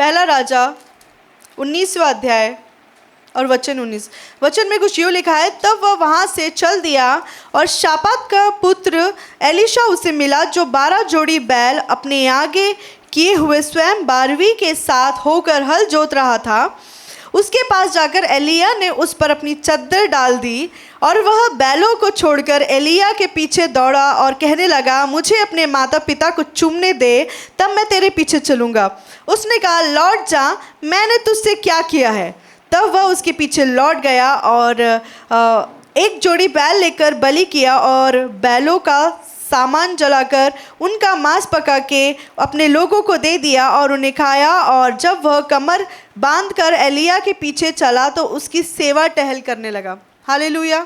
पहला राजा 19वां अध्याय और वचन 19। वचन में कुछ यूँ लिखा है, तब वह वहाँ से चल दिया और शापात का पुत्र एलीशा उसे मिला, जो 12 जोड़ी बैल अपने आगे किए हुए स्वयं 12वीं के साथ होकर हल जोत रहा था। उसके पास जाकर एलिया ने उस पर अपनी चद्दर डाल दी और वह बैलों को छोड़कर एलिया के पीछे दौड़ा और कहने लगा, मुझे अपने माता पिता को चूमने दे, तब मैं तेरे पीछे चलूँगा। उसने कहा, लौट जा, मैंने तुझसे क्या किया है? तब वह उसके पीछे लौट गया और एक जोड़ी बैल लेकर बलि किया और बैलों का सामान जलाकर उनका मांस पका के अपने लोगों को दे दिया और उन्हें खाया। और जब वह कमर बांधकर एलिया के पीछे चला तो उसकी सेवा टहल करने लगा। हालेलुया।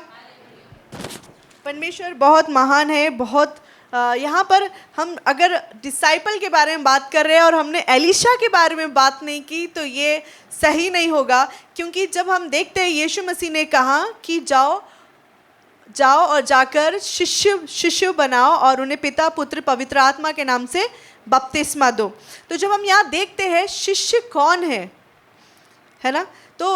परमेश्वर बहुत महान है, बहुत यहाँ पर हम अगर डिसाइपल के बारे में बात कर रहे हैं और हमने एलीशा के बारे में बात नहीं की तो ये सही नहीं होगा, क्योंकि जब हम देखते हैं यीशु मसीह ने कहा कि जाओ और जाकर शिष्य बनाओ और उन्हें पिता पुत्र पवित्र आत्मा के नाम से बपतिस्मा दो। तो जब हम यहाँ देखते हैं शिष्य कौन है ना, तो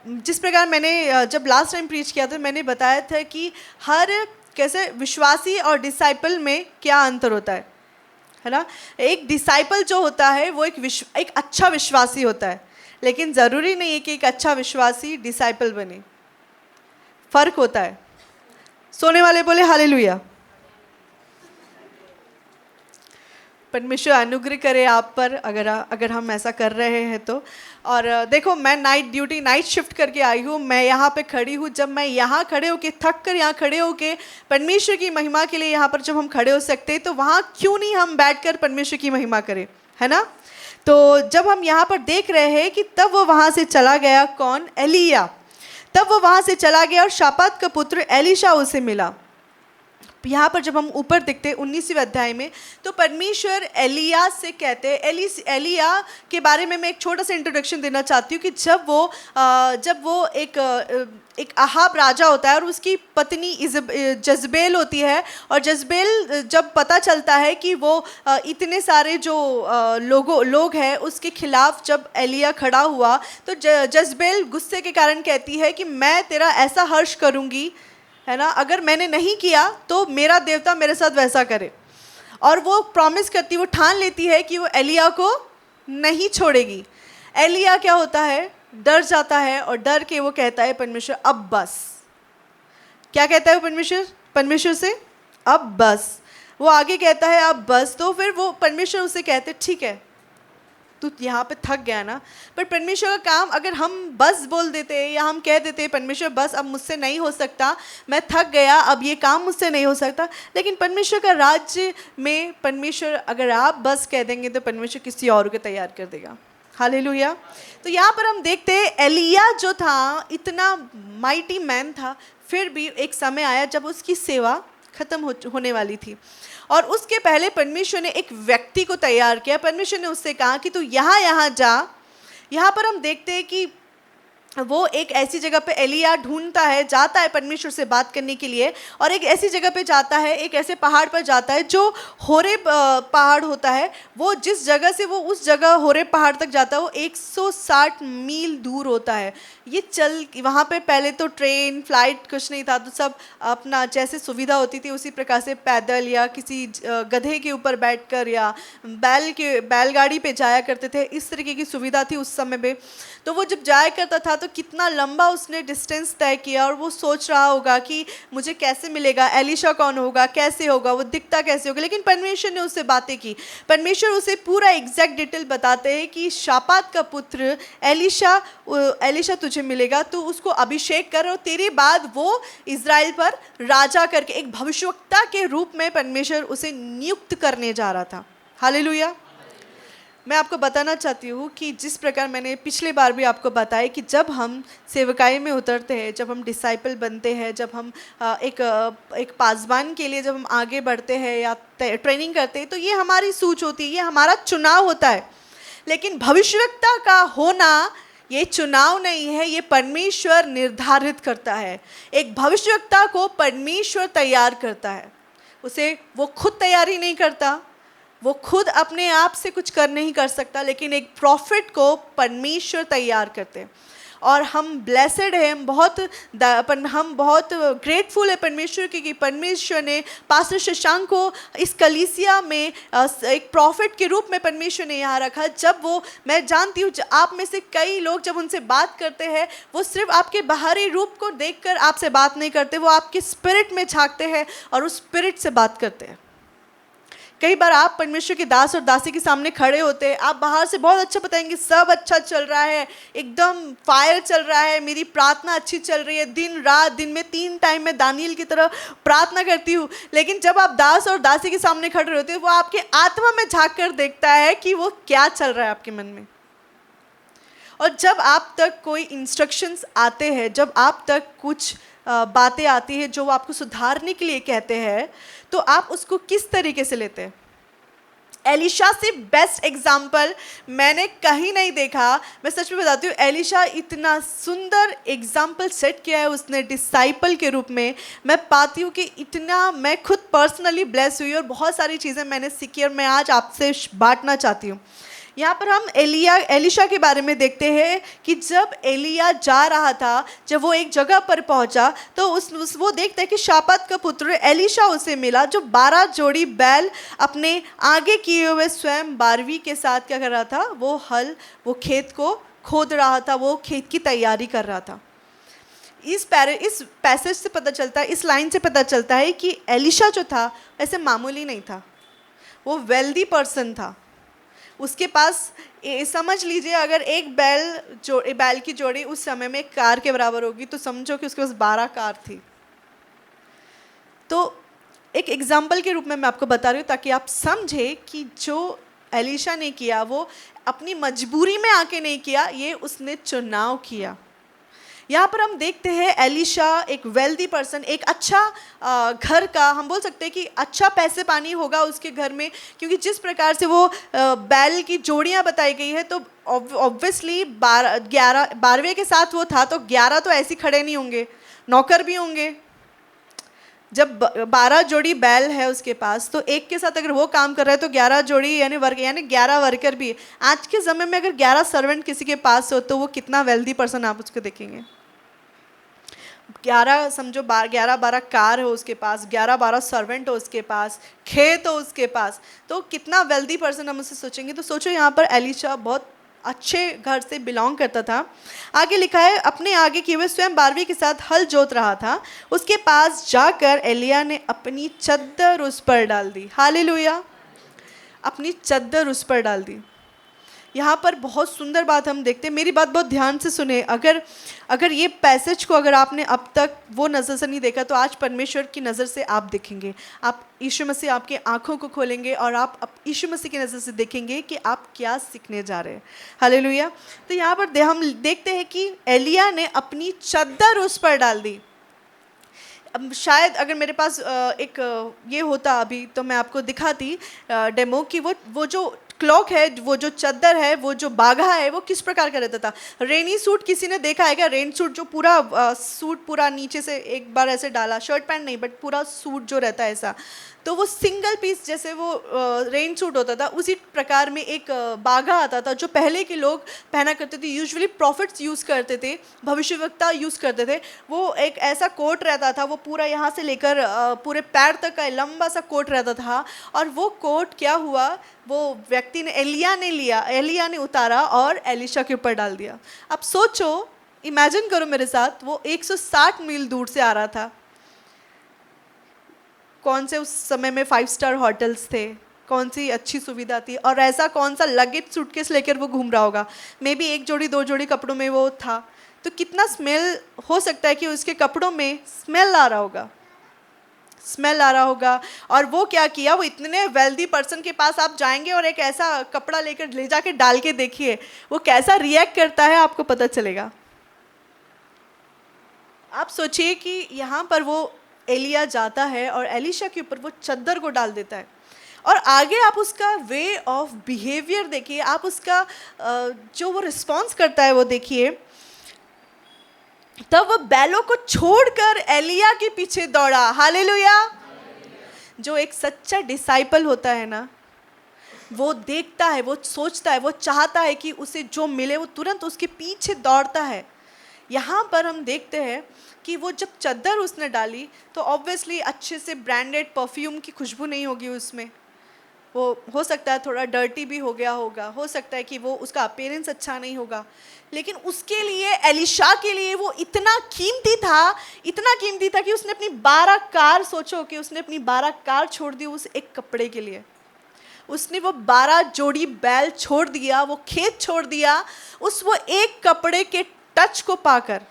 जिस प्रकार मैंने जब लास्ट टाइम प्रीच किया था मैंने बताया था कि हर कैसे विश्वासी और डिसाइपल में क्या अंतर होता है ना। एक डिसाइपल जो होता है वो एक अच्छा विश्वासी होता है, लेकिन ज़रूरी नहीं है कि एक अच्छा विश्वासी डिसाइपल बने। फ़र्क होता है। सोने वाले बोले हालेलुया। परमेश्वर अनुग्रह करे आप पर अगर हम ऐसा कर रहे हैं तो। और देखो, मैं नाइट शिफ्ट करके आई हूँ, मैं यहाँ पे खड़ी हूँ। जब मैं यहाँ खड़े होके थक कर यहाँ खड़े होके परमेश्वर की महिमा के लिए यहाँ पर जब हम खड़े हो सकते हैं तो वहाँ क्यों नहीं हम बैठकर परमेश्वर की महिमा करें, है ना। तो जब हम यहाँ पर देख रहे हैं कि तब वो वहाँ से चला गया, कौन? एलिया। तब वो वहाँ से चला गया और शापात का पुत्र एलीशा उसे मिला। यहाँ पर जब हम ऊपर देखते हैं 19वें अध्याय में, तो परमेश्वर एलिया से कहते हैं। एलिया के बारे में मैं एक छोटा सा इंट्रोडक्शन देना चाहती हूँ कि जब वो एक अहाब राजा होता है और उसकी पत्नी जज़बेल होती है, और जज़बेल जब पता चलता है कि वो इतने सारे जो लोग हैं उसके खिलाफ जब एलिया खड़ा हुआ, तो जज़बेल गुस्से के कारण कहती है कि मैं तेरा ऐसा हर्ष करूँगी, है ना, अगर मैंने नहीं किया तो मेरा देवता मेरे साथ वैसा करे। और वो प्रॉमिस करती, वो ठान लेती है कि वो एलिया को नहीं छोड़ेगी। एलिया क्या होता है? डर जाता है और डर के वो कहता है परमेश्वर अब बस। क्या कहता है परमेश्वर से? अब बस। वो आगे कहता है अब बस। तो फिर वो परमेश्वर उसे कहते ठीक है, तू यहाँ पे थक गया ना। पर परमेश्वर का काम अगर हम बस बोल देते या हम कह देते परमेश्वर बस, अब मुझसे नहीं हो सकता, मैं थक गया, अब ये काम मुझसे नहीं हो सकता। लेकिन परमेश्वर का राज्य में परमेश्वर अगर आप बस कह देंगे तो परमेश्वर किसी और को तैयार कर देगा। हालेलुया। तो यहाँ पर हम देखते हैं एलिया जो था इतना माइटी मैन था, फिर भी एक समय आया जब उसकी सेवा खत्म होने वाली थी और उसके पहले परमेश्वर ने एक व्यक्ति को तैयार किया। परमेश्वर ने उससे कहा कि तू यहाँ जा। यहाँ पर हम देखते हैं कि वो एक ऐसी जगह पे एलिया ढूंढता है, जाता है परमेश्वर से बात करने के लिए, और एक ऐसी जगह पे जाता है, एक ऐसे पहाड़ पर जाता है जो होरेब पहाड़ होता है। वो जिस जगह से वो उस जगह होरेब पहाड़ तक जाता है वो 160 मील दूर होता है। ये वहाँ पे पहले तो ट्रेन फ्लाइट कुछ नहीं था, तो सब अपना जैसे सुविधा होती थी उसी प्रकार से पैदल या किसी गधे के ऊपर बैठकर या बैलगाड़ी पे जाया करते थे। इस तरीके की सुविधा थी उस समय पे। तो वो जब जाया करता था तो कितना लंबा उसने डिस्टेंस तय किया, और वो सोच रहा होगा कि मुझे कैसे मिलेगा, एलीशा कौन होगा, कैसे होगा, वो दिखता कैसे होगा। लेकिन परमेश्वर ने उससे बातें की। परमेश्वर उसे पूरा एग्जैक्ट डिटेल बताते हैं कि शापात का पुत्र एलीशा तुझे मिलेगा, तो उसको अभिषेक कर और तेरे बाद वो इज़राइल पर राजा करके एक भविष्यवक्ता के रूप में परमेश्वर उसे नियुक्त करने जा रहा था। हालेलुया। मैं आपको बताना चाहती हूँ कि जिस प्रकार मैंने पिछले बार भी आपको बताया कि जब हम सेवकाई में उतरते हैं, जब हम डिसाइपल बनते हैं, जब हम एक पासबान के लिए जब हम आगे बढ़ते हैं या ट्रेनिंग करते हैं, तो ये हमारी सूझ होती है, ये हमारा चुनाव होता है। लेकिन भविष्यवक्ता का होना ये चुनाव नहीं है, ये परमेश्वर निर्धारित करता है। एक भविष्यवक्ता को परमेश्वर तैयार करता है, उसे वो खुद तैयारी नहीं करता, वो खुद अपने आप से कुछ कर नहीं कर सकता, लेकिन एक प्रॉफिट को परमेश्वर तैयार करते हैं। और हम ब्लेसेड हैं, हम बहुत ग्रेटफुल है परमेश्वर की कि परमेश्वर ने पास्टर शशांक को इस कलीसिया में एक प्रॉफिट के रूप में परमेश्वर ने यहाँ रखा। जब वो, मैं जानती हूँ आप में से कई लोग जब उनसे बात करते हैं, वो सिर्फ आपके बाहरी रूप को देखकर आपसे बात नहीं करते, वो आपके स्पिरिट में झांकते हैं और उस स्पिरिट से बात करते हैं। कई बार आप परमेश्वर के दास और दासी के सामने खड़े होते हैं, आप बाहर से बहुत अच्छा बताएंगे, सब अच्छा चल रहा है, एकदम फायर चल रहा है, मेरी प्रार्थना अच्छी चल रही है, दिन रात, दिन में 3 टाइम मैं दानियल की तरह प्रार्थना करती हूँ। लेकिन जब आप दास और दासी के सामने खड़े होते हैं, वो आपके आत्मा में झांक कर देखता है कि वो क्या चल रहा है आपके मन में। और जब आप तक कोई इंस्ट्रक्शंस आते हैं, जब आप तक कुछ बातें आती है जो वो आपको सुधारने के लिए कहते हैं, तो आप उसको किस तरीके से लेते हैं। एलिशा से बेस्ट एग्जाम्पल मैंने कहीं नहीं देखा। मैं सच में बताती हूँ, एलिशा इतना सुंदर एग्जाम्पल सेट किया है उसने डिसाइपल के रूप में। मैं पाती हूँ कि इतना, मैं खुद पर्सनली ब्लेस हुई और बहुत सारी चीज़ें मैंने सीखी और मैं आज आपसे बांटना चाहती हूँ। यहाँ पर हम एलिशा के बारे में देखते हैं कि जब एलिया जा रहा था, जब वो एक जगह पर पहुंचा, तो वो देखता है कि शापात का पुत्र एलिशा उसे मिला, जो 12 जोड़ी बैल अपने आगे किए हुए स्वयं 12वीं के साथ क्या कर रहा था, वो खेत को खोद रहा था, वो खेत की तैयारी कर रहा था। इस पैसेज से पता चलता है, इस लाइन से पता चलता है कि एलिशा जो था ऐसे मामूली नहीं था, वो वेल्दी पर्सन था। उसके पास समझ लीजिए, अगर एक बैल की जोड़ी उस समय में एक कार के बराबर होगी, तो समझो कि उसके पास 12 कार थी। तो एक एग्जाम्पल के रूप में मैं आपको बता रही हूँ ताकि आप समझे कि जो एलिशा ने किया वो अपनी मजबूरी में आके नहीं किया, ये उसने चुनाव किया। यहाँ पर हम देखते हैं एलिशा एक वेल्दी पर्सन, एक अच्छा घर का, हम बोल सकते हैं कि अच्छा पैसे पानी होगा उसके घर में, क्योंकि जिस प्रकार से वो बैल की जोड़ियाँ बताई गई है, तो ऑब्वियसली 12वें के साथ वो था, तो 11 तो ऐसे खड़े नहीं होंगे, नौकर भी होंगे। जब 12 जोड़ी बैल है उसके पास, तो एक के साथ अगर वो काम कर रहा है तो 11 जोड़ी यानी 11 वर्कर भी है। आज के समय में अगर 11 सर्वेंट किसी के पास हो तो वो कितना वेल्दी पर्सन आप उसको देखेंगे। 11 समझो 11-12 कार हो उसके पास, 11-12 सर्वेंट हो उसके पास, खेत हो उसके पास, तो कितना वेल्दी पर्सन हम उससे सोचेंगे। तो सोचो यहाँ पर एलिशा बहुत अच्छे घर से बिलोंग करता था। आगे लिखा है, अपने आगे किए हुए स्वयं 12वीं के साथ हल जोत रहा था, उसके पास जाकर एलिया ने अपनी चद्दर उस पर डाल दी। हालेलुया, अपनी चद्दर उस पर डाल दी। यहाँ पर बहुत सुंदर बात हम देखते हैं, मेरी बात बहुत ध्यान से सुने। अगर ये पैसेज को अगर आपने अब तक वो नज़र से नहीं देखा, तो आज परमेश्वर की नज़र से आप देखेंगे। आप यीशु मसीह आपके आँखों को खोलेंगे और आप यीशु मसीह की नज़र से देखेंगे कि आप क्या सीखने जा रहे हैं। हालेलुया। तो यहाँ पर हम देखते हैं कि एलिया ने अपनी चद्दर उस पर डाल दी। अब शायद अगर मेरे पास एक ये होता अभी, तो मैं आपको दिखाती डेमो कि वो जो क्लॉक है, वो जो चद्दर है, वो जो बागा है, वो किस प्रकार का रहता था। रेनी सूट किसी ने देखा है क्या? रेन सूट जो पूरा सूट पूरा नीचे से एक बार ऐसे डाला, शर्ट पैंट नहीं बट पूरा सूट जो रहता है ऐसा, तो वो सिंगल पीस जैसे वो रेन सूट होता था, उसी प्रकार में एक बागा आता था जो पहले के लोग पहना करते थे। यूजुअली प्रॉफिट्स यूज़ करते थे, भविष्यवक्ता यूज़ करते थे। वो एक ऐसा कोट रहता था, वो पूरा यहाँ से लेकर पूरे पैर तक का लंबा सा कोट रहता था। और वो कोट क्या हुआ, वो व्यक्ति ने एलिया ने उतारा और एलिशा के ऊपर डाल दिया। अब सोचो, इमेजिन करो मेरे साथ, वो 160 मील दूर से आ रहा था। कौन से उस समय में 5 स्टार होटल्स थे, कौन सी अच्छी सुविधा थी, और ऐसा कौन सा लगेज सूटकेस लेकर वो घूम रहा होगा। मे बी 1 जोड़ी 2 जोड़ी कपड़ों में वो था, तो कितना स्मेल हो सकता है कि उसके कपड़ों में स्मेल आ रहा होगा। और वो क्या किया, वो इतने वेल्दी पर्सन के पास आप जाएंगे और एक ऐसा कपड़ा लेकर ले जाके डाल के देखिए वो कैसा रिएक्ट करता है, आपको पता चलेगा। आप सोचिए कि यहाँ पर वो एलिया जाता है और एलिशा के ऊपर वो चद्दर को डाल देता है, और आगे आप उसका वे ऑफ बिहेवियर देखिए, आप उसका जो वो रिस्पॉन्स करता है वो देखिए। तब वो बैलों को छोड़कर एलिया के पीछे दौड़ा। हालेलुया। जो एक सच्चा डिसाइपल होता है ना, वो देखता है, वो सोचता है, वो चाहता है कि उसे जो मिले वो तुरंत उसके पीछे दौड़ता है। यहाँ पर हम देखते हैं कि वो जब चद्दर उसने डाली तो ऑब्वियसली अच्छे से ब्रांडेड परफ्यूम की खुशबू नहीं होगी उसमें, वो हो सकता है थोड़ा डर्टी भी हो गया होगा, हो सकता है कि वो उसका अपीयरेंस अच्छा नहीं होगा, लेकिन उसके लिए, एलिशा के लिए वो इतना कीमती था कि उसने अपनी 12 कार, सोचो कि उसने अपनी 12 कार छोड़ दी उस एक कपड़े के लिए। उसने वो 12 जोड़ी बैल छोड़ दिया, वो खेत छोड़ दिया उस वो एक कपड़े के टच को पाकर।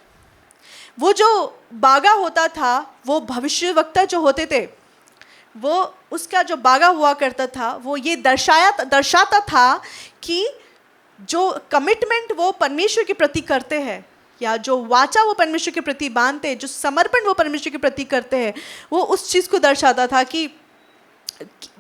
वो जो बागा होता था, वो भविष्यवक्ता जो होते थे, वो उसका जो बागा हुआ करता था वो ये दर्शाता था कि जो कमिटमेंट वो परमेश्वर के प्रति करते हैं, या जो वाचा वो परमेश्वर के प्रति बांधते हैं, जो समर्पण वो परमेश्वर के प्रति करते हैं, वो उस चीज़ को दर्शाता था कि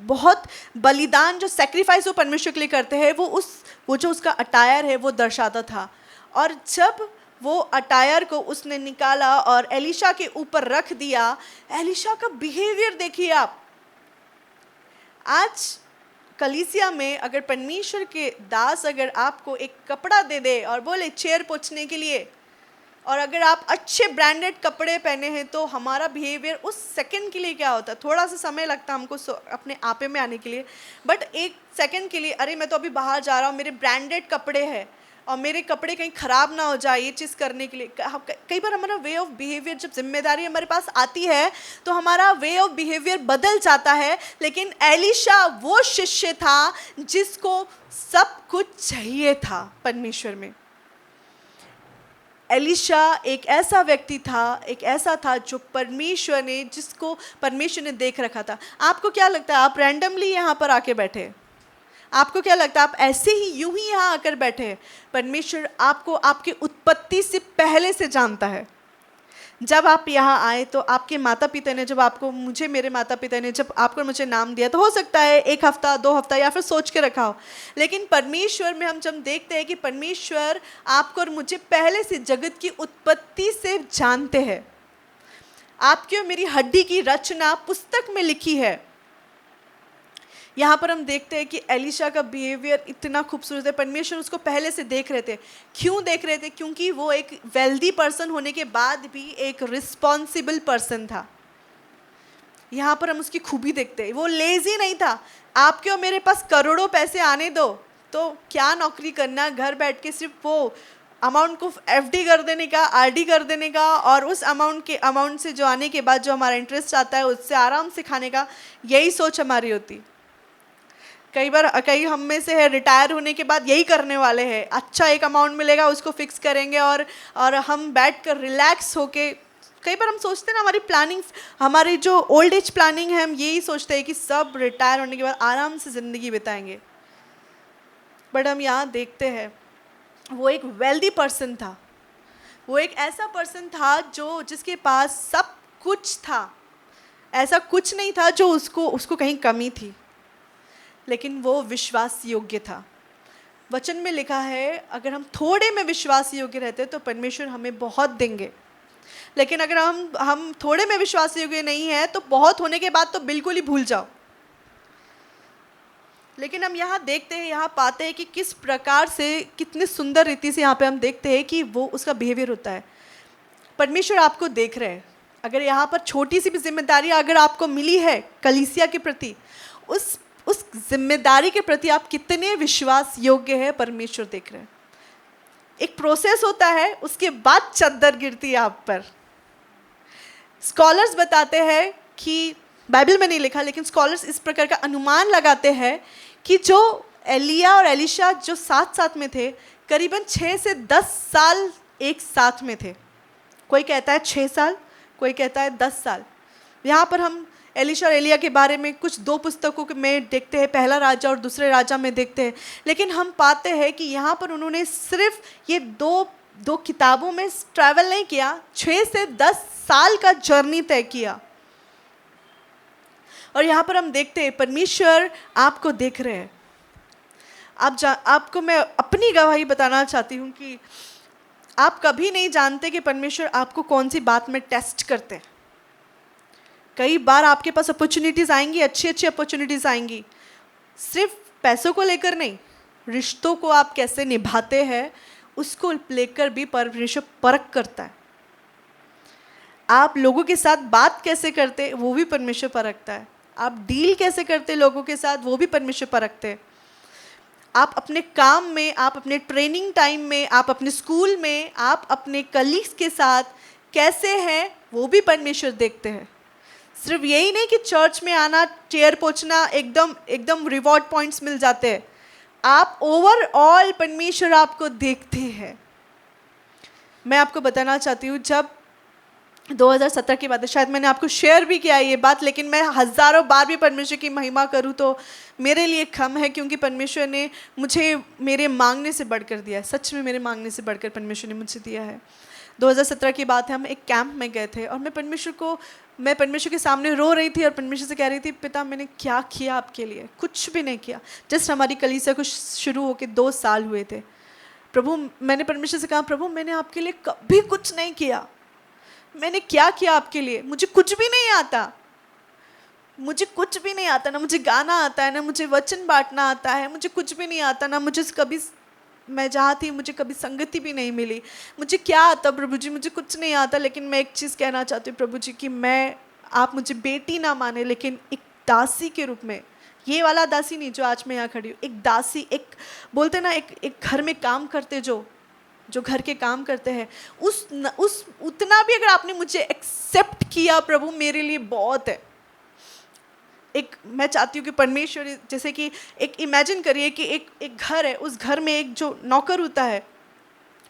बहुत बलिदान, जो सेक्रीफाइस वो परमेश्वर के लिए करते हैं, वो जो उसका अटायर है वो दर्शाता था। और जब वो अटायर को उसने निकाला और एलिशा के ऊपर रख दिया, एलिशा का बिहेवियर देखिए आप। आज कलीसिया में अगर परमेश्वर के दास अगर आपको एक कपड़ा दे दे और बोले चेयर पोंछने के लिए, और अगर आप अच्छे ब्रांडेड कपड़े पहने हैं, तो हमारा बिहेवियर उस सेकंड के लिए क्या होता है, थोड़ा सा समय लगता है हमको अपने आपे में आने के लिए, बट एक सेकंड के लिए, अरे मैं तो अभी बाहर जा रहा हूँ, मेरे ब्रांडेड कपड़े हैं और मेरे कपड़े कहीं ख़राब ना हो जाए, ये चीज़ करने के लिए कई बार हमारा वे ऑफ बिहेवियर, जब जिम्मेदारी हमारे पास आती है तो हमारा वे ऑफ बिहेवियर बदल जाता है। लेकिन एलिशा वो शिष्य था जिसको सब कुछ चाहिए था परमेश्वर में। एलिशा एक ऐसा व्यक्ति था, एक ऐसा था जो जिसको परमेश्वर ने देख रखा था। आपको क्या लगता है, आप रैंडमली यहाँ पर आके बैठे? आपको क्या लगता है आप ऐसे ही यूं ही यहाँ आकर बैठे हैं? परमेश्वर आपको आपकी उत्पत्ति से पहले से जानता है। जब आप यहाँ आए तो आपके माता पिता ने, जब आपको, मुझे, मेरे माता पिता ने जब आपको मुझे नाम दिया, तो हो सकता है 1 हफ्ता 2 हफ्ता या फिर सोच के रखा हो, लेकिन परमेश्वर में हम जब देखते हैं कि परमेश्वर आपको और मुझे पहले से जगत की उत्पत्ति से जानते हैं। आपकी और मेरी हड्डी की रचना पुस्तक में लिखी है। यहाँ पर हम देखते हैं कि एलिशा का बिहेवियर इतना खूबसूरत है। परमेश्वर उसको पहले से देख रहे थे। क्यों देख रहे थे? क्योंकि वो एक वेल्दी पर्सन होने के बाद भी एक रिस्पॉन्सिबल पर्सन था। यहाँ पर हम उसकी खूबी देखते हैं। वो लेजी नहीं था। आपके और मेरे पास करोड़ों पैसे आने दो तो क्या नौकरी करना, घर बैठ के सिर्फ वो अमाउंट को एफडी कर देने का, आरडी कर देने का, और उस अमाउंट से जो आने के बाद जो हमारा इंटरेस्ट आता है उससे आराम से खाने का, यही सोच हमारी होती। कई हम में से है रिटायर होने के बाद यही करने वाले हैं। अच्छा एक अमाउंट मिलेगा, उसको फिक्स करेंगे और हम बैठकर रिलैक्स होके, कई बार हम सोचते हैं ना, हमारी प्लानिंग, हमारी जो ओल्ड एज प्लानिंग है, हम यही सोचते हैं कि सब रिटायर होने के बाद आराम से ज़िंदगी बिताएंगे। बट हम यहाँ देखते हैं वो एक वेल्दी पर्सन था। वो एक ऐसा पर्सन था जिसके पास सब कुछ था। ऐसा कुछ नहीं था जो उसको कहीं कमी थी, लेकिन वो विश्वास योग्य था। वचन में लिखा है अगर हम थोड़े में विश्वास योग्य रहते तो परमेश्वर हमें बहुत देंगे, लेकिन अगर हम थोड़े में विश्वास योग्य नहीं है तो बहुत होने के बाद तो बिल्कुल ही भूल जाओ। लेकिन हम यहाँ देखते हैं, यहाँ पाते हैं कि किस प्रकार से, कितने सुंदर रीति से यहाँ पे हम देखते हैं कि वो उसका बिहेवियर होता है। परमेश्वर आपको देख रहे हैं। अगर यहाँ पर छोटी सी भी जिम्मेदारी अगर आपको मिली है कलीसिया के प्रति, उस जिम्मेदारी के प्रति आप कितने विश्वास योग्य है, परमेश्वर देख रहे हैं। एक प्रोसेस होता है, उसके बाद चद्दर गिरती है आप पर। स्कॉलर्स बताते हैं कि, बाइबल में नहीं लिखा, लेकिन स्कॉलर्स इस प्रकार का अनुमान लगाते हैं कि जो एलिया और एलिशा जो साथ साथ में थे, करीबन 6 से 10 साल एक साथ में थे। कोई कहता है 6 साल, कोई कहता है 10 साल। यहाँ पर हम एलिशा और एलिया के बारे में कुछ 2 पुस्तकों में देखते हैं, पहला राजा और दूसरे राजा में देखते हैं, लेकिन हम पाते हैं कि यहाँ पर उन्होंने सिर्फ ये दो किताबों में ट्रैवल नहीं किया, 6 से 10 साल का जर्नी तय किया। और यहाँ पर हम देखते हैं परमेश्वर आपको देख रहे हैं। आपको मैं अपनी गवाही बताना चाहती हूँ कि आप कभी नहीं जानते कि परमेश्वर आपको कौन सी बात में टेस्ट करते हैं। कई बार आपके पास अपॉर्चुनिटीज़ आएंगी, अच्छी अच्छी अपॉर्चुनिटीज़ आएंगी, सिर्फ पैसों को लेकर नहीं, रिश्तों को आप कैसे निभाते हैं उसको लेकर भी परमेश्वर परख करता है। आप लोगों के साथ बात कैसे करते वो भी परमेश्वर परखता है। आप डील कैसे करते लोगों के साथ वो भी परमेश्वर परखते हैं। आप अपने काम में, आप अपने ट्रेनिंग टाइम में, आप अपने स्कूल में, आप अपने कलीग्स के साथ कैसे हैं वो भी परमेश्वर देखते हैं। सिर्फ यही नहीं कि चर्च में आना, चेयर पोंछना, एकदम रिवॉर्ड पॉइंट्स मिल जाते हैं। आप ओवरऑल परमेश्वर आपको देखते हैं। मैं आपको बताना चाहती हूँ, जब 2017 की बात है, शायद मैंने आपको शेयर भी किया ये बात, लेकिन मैं हज़ारों बार भी परमेश्वर की महिमा करूँ तो मेरे लिए कम है, क्योंकि परमेश्वर ने मुझे मेरे मांगने से बढ़कर दिया है। सच में मेरे मांगने से बढ़कर परमेश्वर ने मुझे दिया है। 2017 की बात है, हम एक कैंप में गए थे और मैं परमेश्वर के सामने रो रही थी और परमेश्वर से कह रही थी, पिता मैंने क्या किया आपके लिए? कुछ भी नहीं किया। जस्ट हमारी कलीसिया कुछ शुरू होकर 2 साल हुए थे। प्रभु, मैंने परमेश्वर से कहा, प्रभु मैंने आपके लिए कभी कुछ नहीं किया। मैंने क्या किया आपके लिए? मुझे कुछ भी नहीं आता। मुझे कुछ भी नहीं आता, ना मुझे गाना आता है, ना मुझे वचन बांटना आता है, मुझे कुछ भी नहीं आता, ना मुझे कभी, मैं जहाँ थी मुझे कभी संगति भी नहीं मिली। मुझे क्या आता प्रभु जी? मुझे कुछ नहीं आता। लेकिन मैं एक चीज़ कहना चाहती हूँ प्रभु जी कि आप मुझे बेटी ना माने, लेकिन एक दासी के रूप में, ये वाला दासी नहीं जो आज मैं यहाँ खड़ी हूँ, एक दासी, एक बोलते ना एक घर में काम करते जो घर के काम करते हैं, उस उतना भी अगर आपने मुझे एक्सेप्ट किया प्रभु, मेरे लिए बहुत है। मैं चाहती हूँ कि परमेश्वर, जैसे कि एक इमेजिन करिए कि एक घर है, उस घर में एक जो नौकर होता है,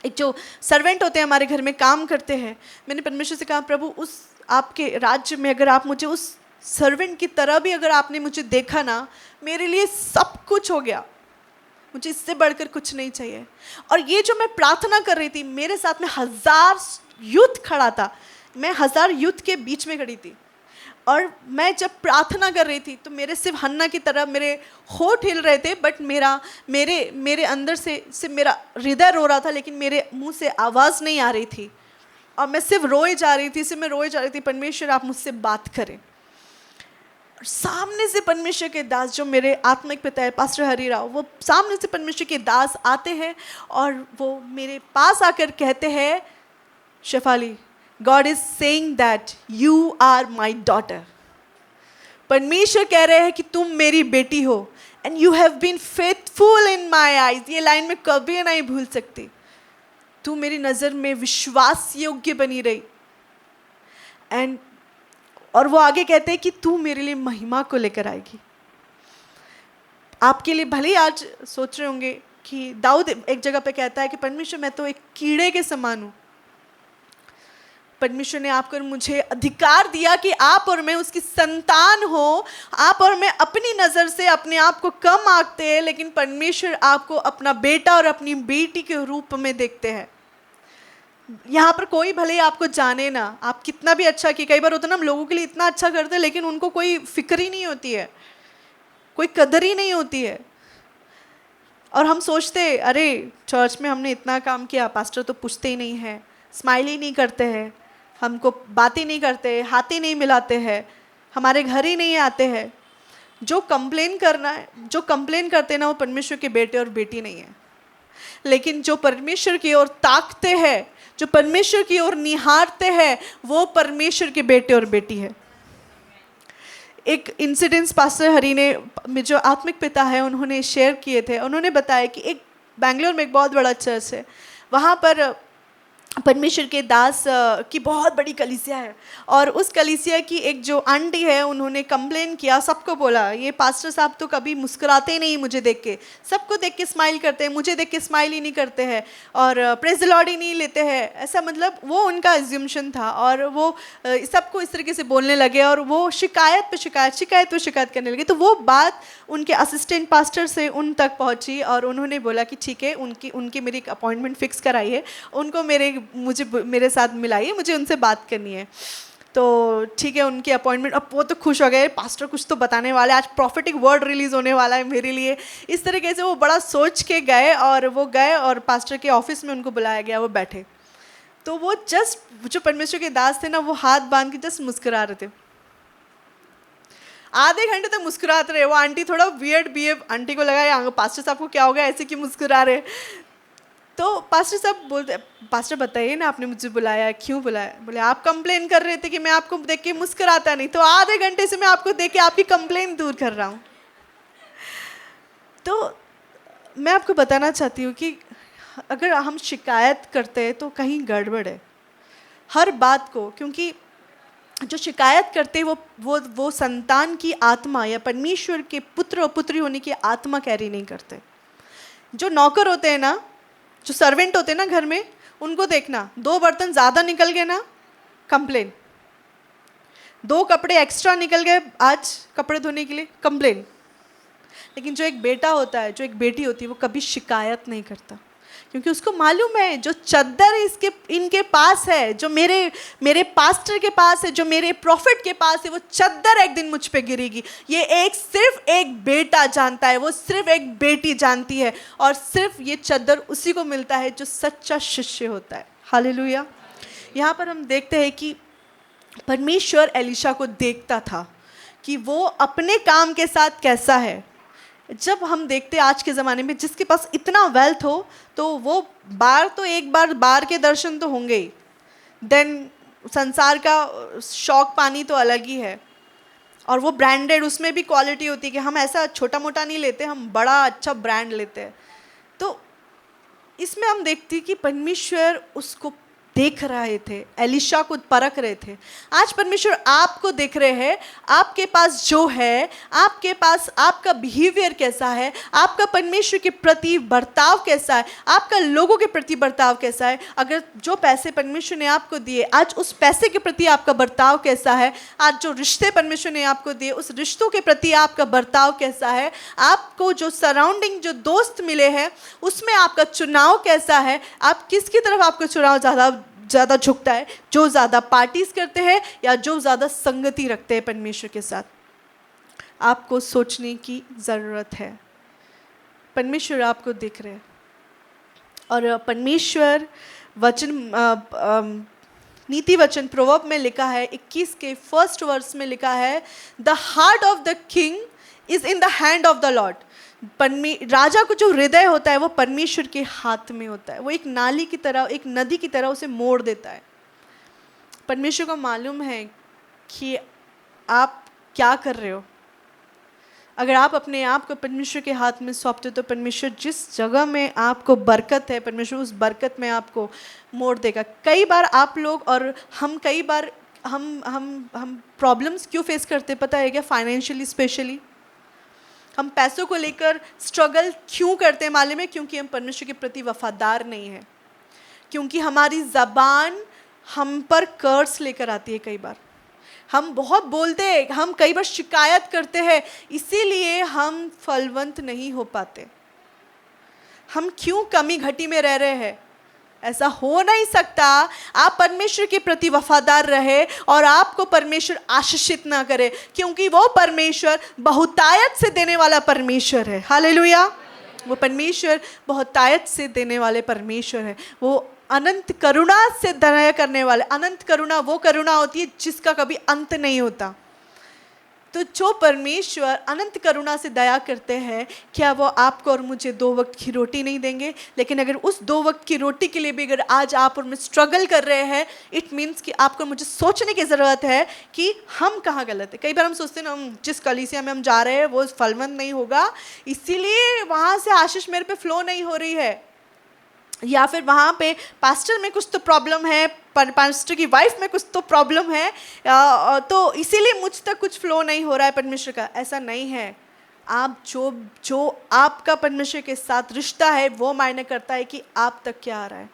एक जो सर्वेंट होते हैं हमारे घर में काम करते हैं। मैंने परमेश्वर से कहा, प्रभु उस आपके राज्य में अगर आप मुझे उस सर्वेंट की तरह भी अगर आपने मुझे देखा ना, मेरे लिए सब कुछ हो गया। मुझे इससे बढ़कर कुछ नहीं चाहिए। और ये जो मैं प्रार्थना कर रही थी, मेरे साथ में 1000 यूथ खड़ा था। मैं 1000 यूथ के बीच में खड़ी थी और मैं जब प्रार्थना कर रही थी तो मेरे सिर्फ हन्ना की तरह मेरे होठ हिल रहे थे, बट मेरे अंदर से मेरा हृदय रो रहा था, लेकिन मेरे मुंह से आवाज़ नहीं आ रही थी और मैं सिर्फ रोए जा रही थी। परमेश्वर आप मुझसे बात करें। सामने से परमेश्वर के दास, जो मेरे आत्मिक पिता है पास्टर हरिराव, वो सामने से परमेश्वर के दास आते हैं और वो मेरे पास आकर कहते हैं, Shefali, god is saying that you are my daughter. परमेश्वर कह रहे हैं कि तुम मेरी बेटी हो, and you have been faithful in my eyes. ये लाइन मैं कभी नहीं भूल सकती। तू मेरी नज़र में विश्वास योग्य बनी रही। और वो आगे कहते हैं कि तू मेरे लिए महिमा को लेकर आएगी। आपके लिए भले ही आज सोच रहे होंगे कि दाऊद एक जगह पे कहता है कि परमेश्वर मैं तो एक कीड़े के समान हूँ। परमेश्वर ने आपको मुझे अधिकार दिया कि आप और मैं उसकी संतान हो। आप और मैं अपनी नज़र से अपने आप को कम आंकते हैं, लेकिन परमेश्वर आपको अपना बेटा और अपनी बेटी के रूप में देखते हैं। यहाँ पर कोई भले ही आपको जाने ना, आप कितना भी अच्छा कि कई बार होता ना, हम लोगों के लिए इतना अच्छा करते हैं लेकिन उनको कोई फिक्र ही नहीं होती है, कोई कदर ही नहीं होती है। और हम सोचते, अरे चर्च में हमने इतना काम किया, पास्टर तो पूछते ही नहीं है, स्माइल ही नहीं करते हैं, हमको बात ही नहीं करते, हाथ ही नहीं मिलाते हैं, हमारे घर ही नहीं आते हैं। जो कंप्लेन करते हैं ना, वो परमेश्वर के बेटे और बेटी नहीं है। लेकिन जो परमेश्वर की ओर ताकते हैं, जो परमेश्वर की ओर निहारते हैं, वो परमेश्वर के बेटे और बेटी है। एक इंसिडेंस पास्टर हरी ने, जो आत्मिक पिता है, उन्होंने शेयर किए थे। उन्होंने बताया कि एक बेंगलोर में एक बहुत बड़ा चर्च है, वहाँ पर परमेश्वर के दास की बहुत बड़ी कलीसिया है, और उस कलीसिया की एक जो आंटी है, उन्होंने कंप्लेन किया, सबको बोला, ये पास्टर साहब तो कभी मुस्कुराते नहीं, मुझे देख के, सबको देख के स्माइल करते हैं, मुझे देख के स्माइल ही नहीं करते हैं, और प्रेज द लॉर्ड ही नहीं लेते हैं। ऐसा मतलब वो उनका एज्यूम्शन था, और वो सबको इस तरीके से बोलने लगे, और वो शिकायत पे शिकायत करने लगे। तो वो बात उनके असिस्टेंट पास्टर से उन तक पहुँची, और उन्होंने बोला कि ठीक है, उनकी मेरी एक अपॉइंटमेंट फिक्स कराइए, उनको मेरे साथ मिलाइए, मुझे उनसे बात करनी है। तो ठीक है, उनकी अपॉइंटमेंट, अब वो तो खुश हो गए, पास्टर कुछ तो बताने वाले, आज प्रॉफिटिक वर्ड रिलीज़ होने वाला है मेरे लिए। इस तरीके से वो बड़ा सोच के गए, और पास्टर के ऑफिस में उनको बुलाया गया, वो बैठे। तो वो जस्ट, जो परमेश्वर के दास थे ना, वो हाथ बांध के जस्ट मुस्कुरा रहे थे। आधे घंटे तक मुस्कुराते रहे। वो आंटी थोड़ा वियर्ड बिहेव, आंटी को लगा यहाँ पास्टर साहब को क्या हो गया, ऐसे क्यों मुस्कुरा रहे। तो पास्टर साहब बोलते, पास्टर बताइए ना आपने मुझे बुलाया, क्यों बुलाया। बोले आप कंप्लेन कर रहे थे कि मैं आपको देख के मुस्कुराता नहीं, तो आधे घंटे से मैं आपको देख के आपकी कंप्लेन दूर कर रहा हूँ। तो मैं आपको बताना चाहती हूँ कि अगर हम शिकायत करते हैं तो कहीं गड़बड़ है हर बात को, क्योंकि जो शिकायत करते हैं वो संतान की आत्मा या परमेश्वर के पुत्र और पुत्री होने की आत्मा कैरी नहीं करते। जो नौकर होते हैं ना, जो सर्वेंट होते हैं ना घर में, उनको देखना, 2 बर्तन ज़्यादा निकल गए ना, कंप्लेन। 2 कपड़े एक्स्ट्रा निकल गए आज कपड़े धोने के लिए, कंप्लेन। लेकिन जो एक बेटा होता है, जो एक बेटी होती है, वो कभी शिकायत नहीं करता, क्योंकि उसको मालूम है जो चद्दर इनके पास है, जो मेरे पास्टर के पास है, जो मेरे प्रॉफिट के पास है, वो चद्दर एक दिन मुझ पे गिरेगी। ये सिर्फ एक बेटा जानता है, वो सिर्फ एक बेटी जानती है, और सिर्फ ये चद्दर उसी को मिलता है जो सच्चा शिष्य होता है। हालेलुया। यहाँ पर हम देखते हैं कि परमेश्वर एलीशा को देखता था कि वो अपने काम के साथ कैसा है। जब हम देखते आज के ज़माने में जिसके पास इतना वेल्थ हो, तो वो एक बार के दर्शन तो होंगे ही, देन संसार का शौक पानी तो अलग ही है, और वो ब्रांडेड, उसमें भी क्वालिटी होती है कि हम ऐसा छोटा मोटा नहीं लेते, हम बड़ा अच्छा ब्रांड लेते हैं। तो इसमें हम देखते हैं कि परमेश्वर उसको देख रहे थे, एलीशा को परख रहे थे। आज परमेश्वर आपको देख रहे हैं, आपके पास जो है, आपके पास आपका बिहेवियर कैसा है, आपका परमेश्वर के प्रति बर्ताव कैसा है, आपका लोगों के प्रति बर्ताव कैसा है। अगर जो पैसे परमेश्वर ने आपको दिए, आज उस पैसे के प्रति आपका बर्ताव कैसा है। आज जो रिश्ते परमेश्वर ने आपको दिए, उस रिश्तों के प्रति आपका बर्ताव कैसा है। आपको जो सराउंडिंग, जो दोस्त मिले हैं, उसमें आपका चुनाव कैसा है। आप किसकी तरफ आपका चुनाव ज़्यादा झुकता है, जो ज़्यादा पार्टीज करते हैं या जो ज़्यादा संगति रखते हैं परमेश्वर के साथ। आपको सोचने की ज़रूरत है। परमेश्वर आपको देख रहे हैं, और परमेश्वर वचन, नीति वचन प्रोवर्ब में लिखा है 21 के 1 वर्स में लिखा है, the heart of the king is in the hand of the lord. राजा को जो हृदय होता है वो परमेश्वर के हाथ में होता है। वो एक नाली की तरह, एक नदी की तरह उसे मोड़ देता है। परमेश्वर को मालूम है कि आप क्या कर रहे हो। अगर आप अपने आप को परमेश्वर के हाथ में सौंपते हो, तो परमेश्वर जिस जगह में आपको बरकत है, परमेश्वर उस बरकत में आपको मोड़ देगा। कई बार आप लोग और हम प्रॉब्लम्स क्यों फेस करते पता है क्या? फाइनेंशियली स्पेशली हम पैसों को लेकर स्ट्रगल क्यों करते हैं मालूम है? क्योंकि हम परमेश्वर के प्रति वफादार नहीं हैं, क्योंकि हमारी ज़बान हम पर कर्स लेकर आती है। कई बार हम बहुत बोलते हैं, हम कई बार शिकायत करते हैं, इसीलिए हम फलवंत नहीं हो पाते। हम क्यों कमी घटी में रह रहे हैं? ऐसा हो नहीं सकता। आप परमेश्वर के प्रति वफादार रहे और आपको परमेश्वर आशीषित ना करे, क्योंकि वो परमेश्वर बहुतायत से देने वाला परमेश्वर है। हालेलुया। वो परमेश्वर बहुतायत से देने वाले परमेश्वर है। वो अनंत करुणा से दया करने वाले। अनंत करुणा वो करुणा होती है जिसका कभी अंत नहीं होता। तो जो परमेश्वर अनंत करुणा से दया करते हैं, क्या वो आपको और मुझे 2 वक्त की रोटी नहीं देंगे? लेकिन अगर उस 2 वक्त की रोटी के लिए भी अगर आज आप और मैं स्ट्रगल कर रहे हैं, इट मीन्स कि आपको मुझे सोचने की ज़रूरत है कि हम कहाँ गलत है। कई बार हम सोचते हैं ना, जिस कलीसिया में हम जा रहे हैं वो फलवंत नहीं होगा, इसीलिए वहाँ से आशीष मेरे पे फ्लो नहीं हो रही है, या फिर वहाँ पे पास्टर में कुछ तो प्रॉब्लम है, पास्टर की वाइफ में कुछ तो प्रॉब्लम है, तो इसीलिए मुझ तक कुछ फ्लो नहीं हो रहा है परमेश्वर का। ऐसा नहीं है। आप जो आपका परमेश्वर के साथ रिश्ता है वो मायने करता है कि आप तक क्या आ रहा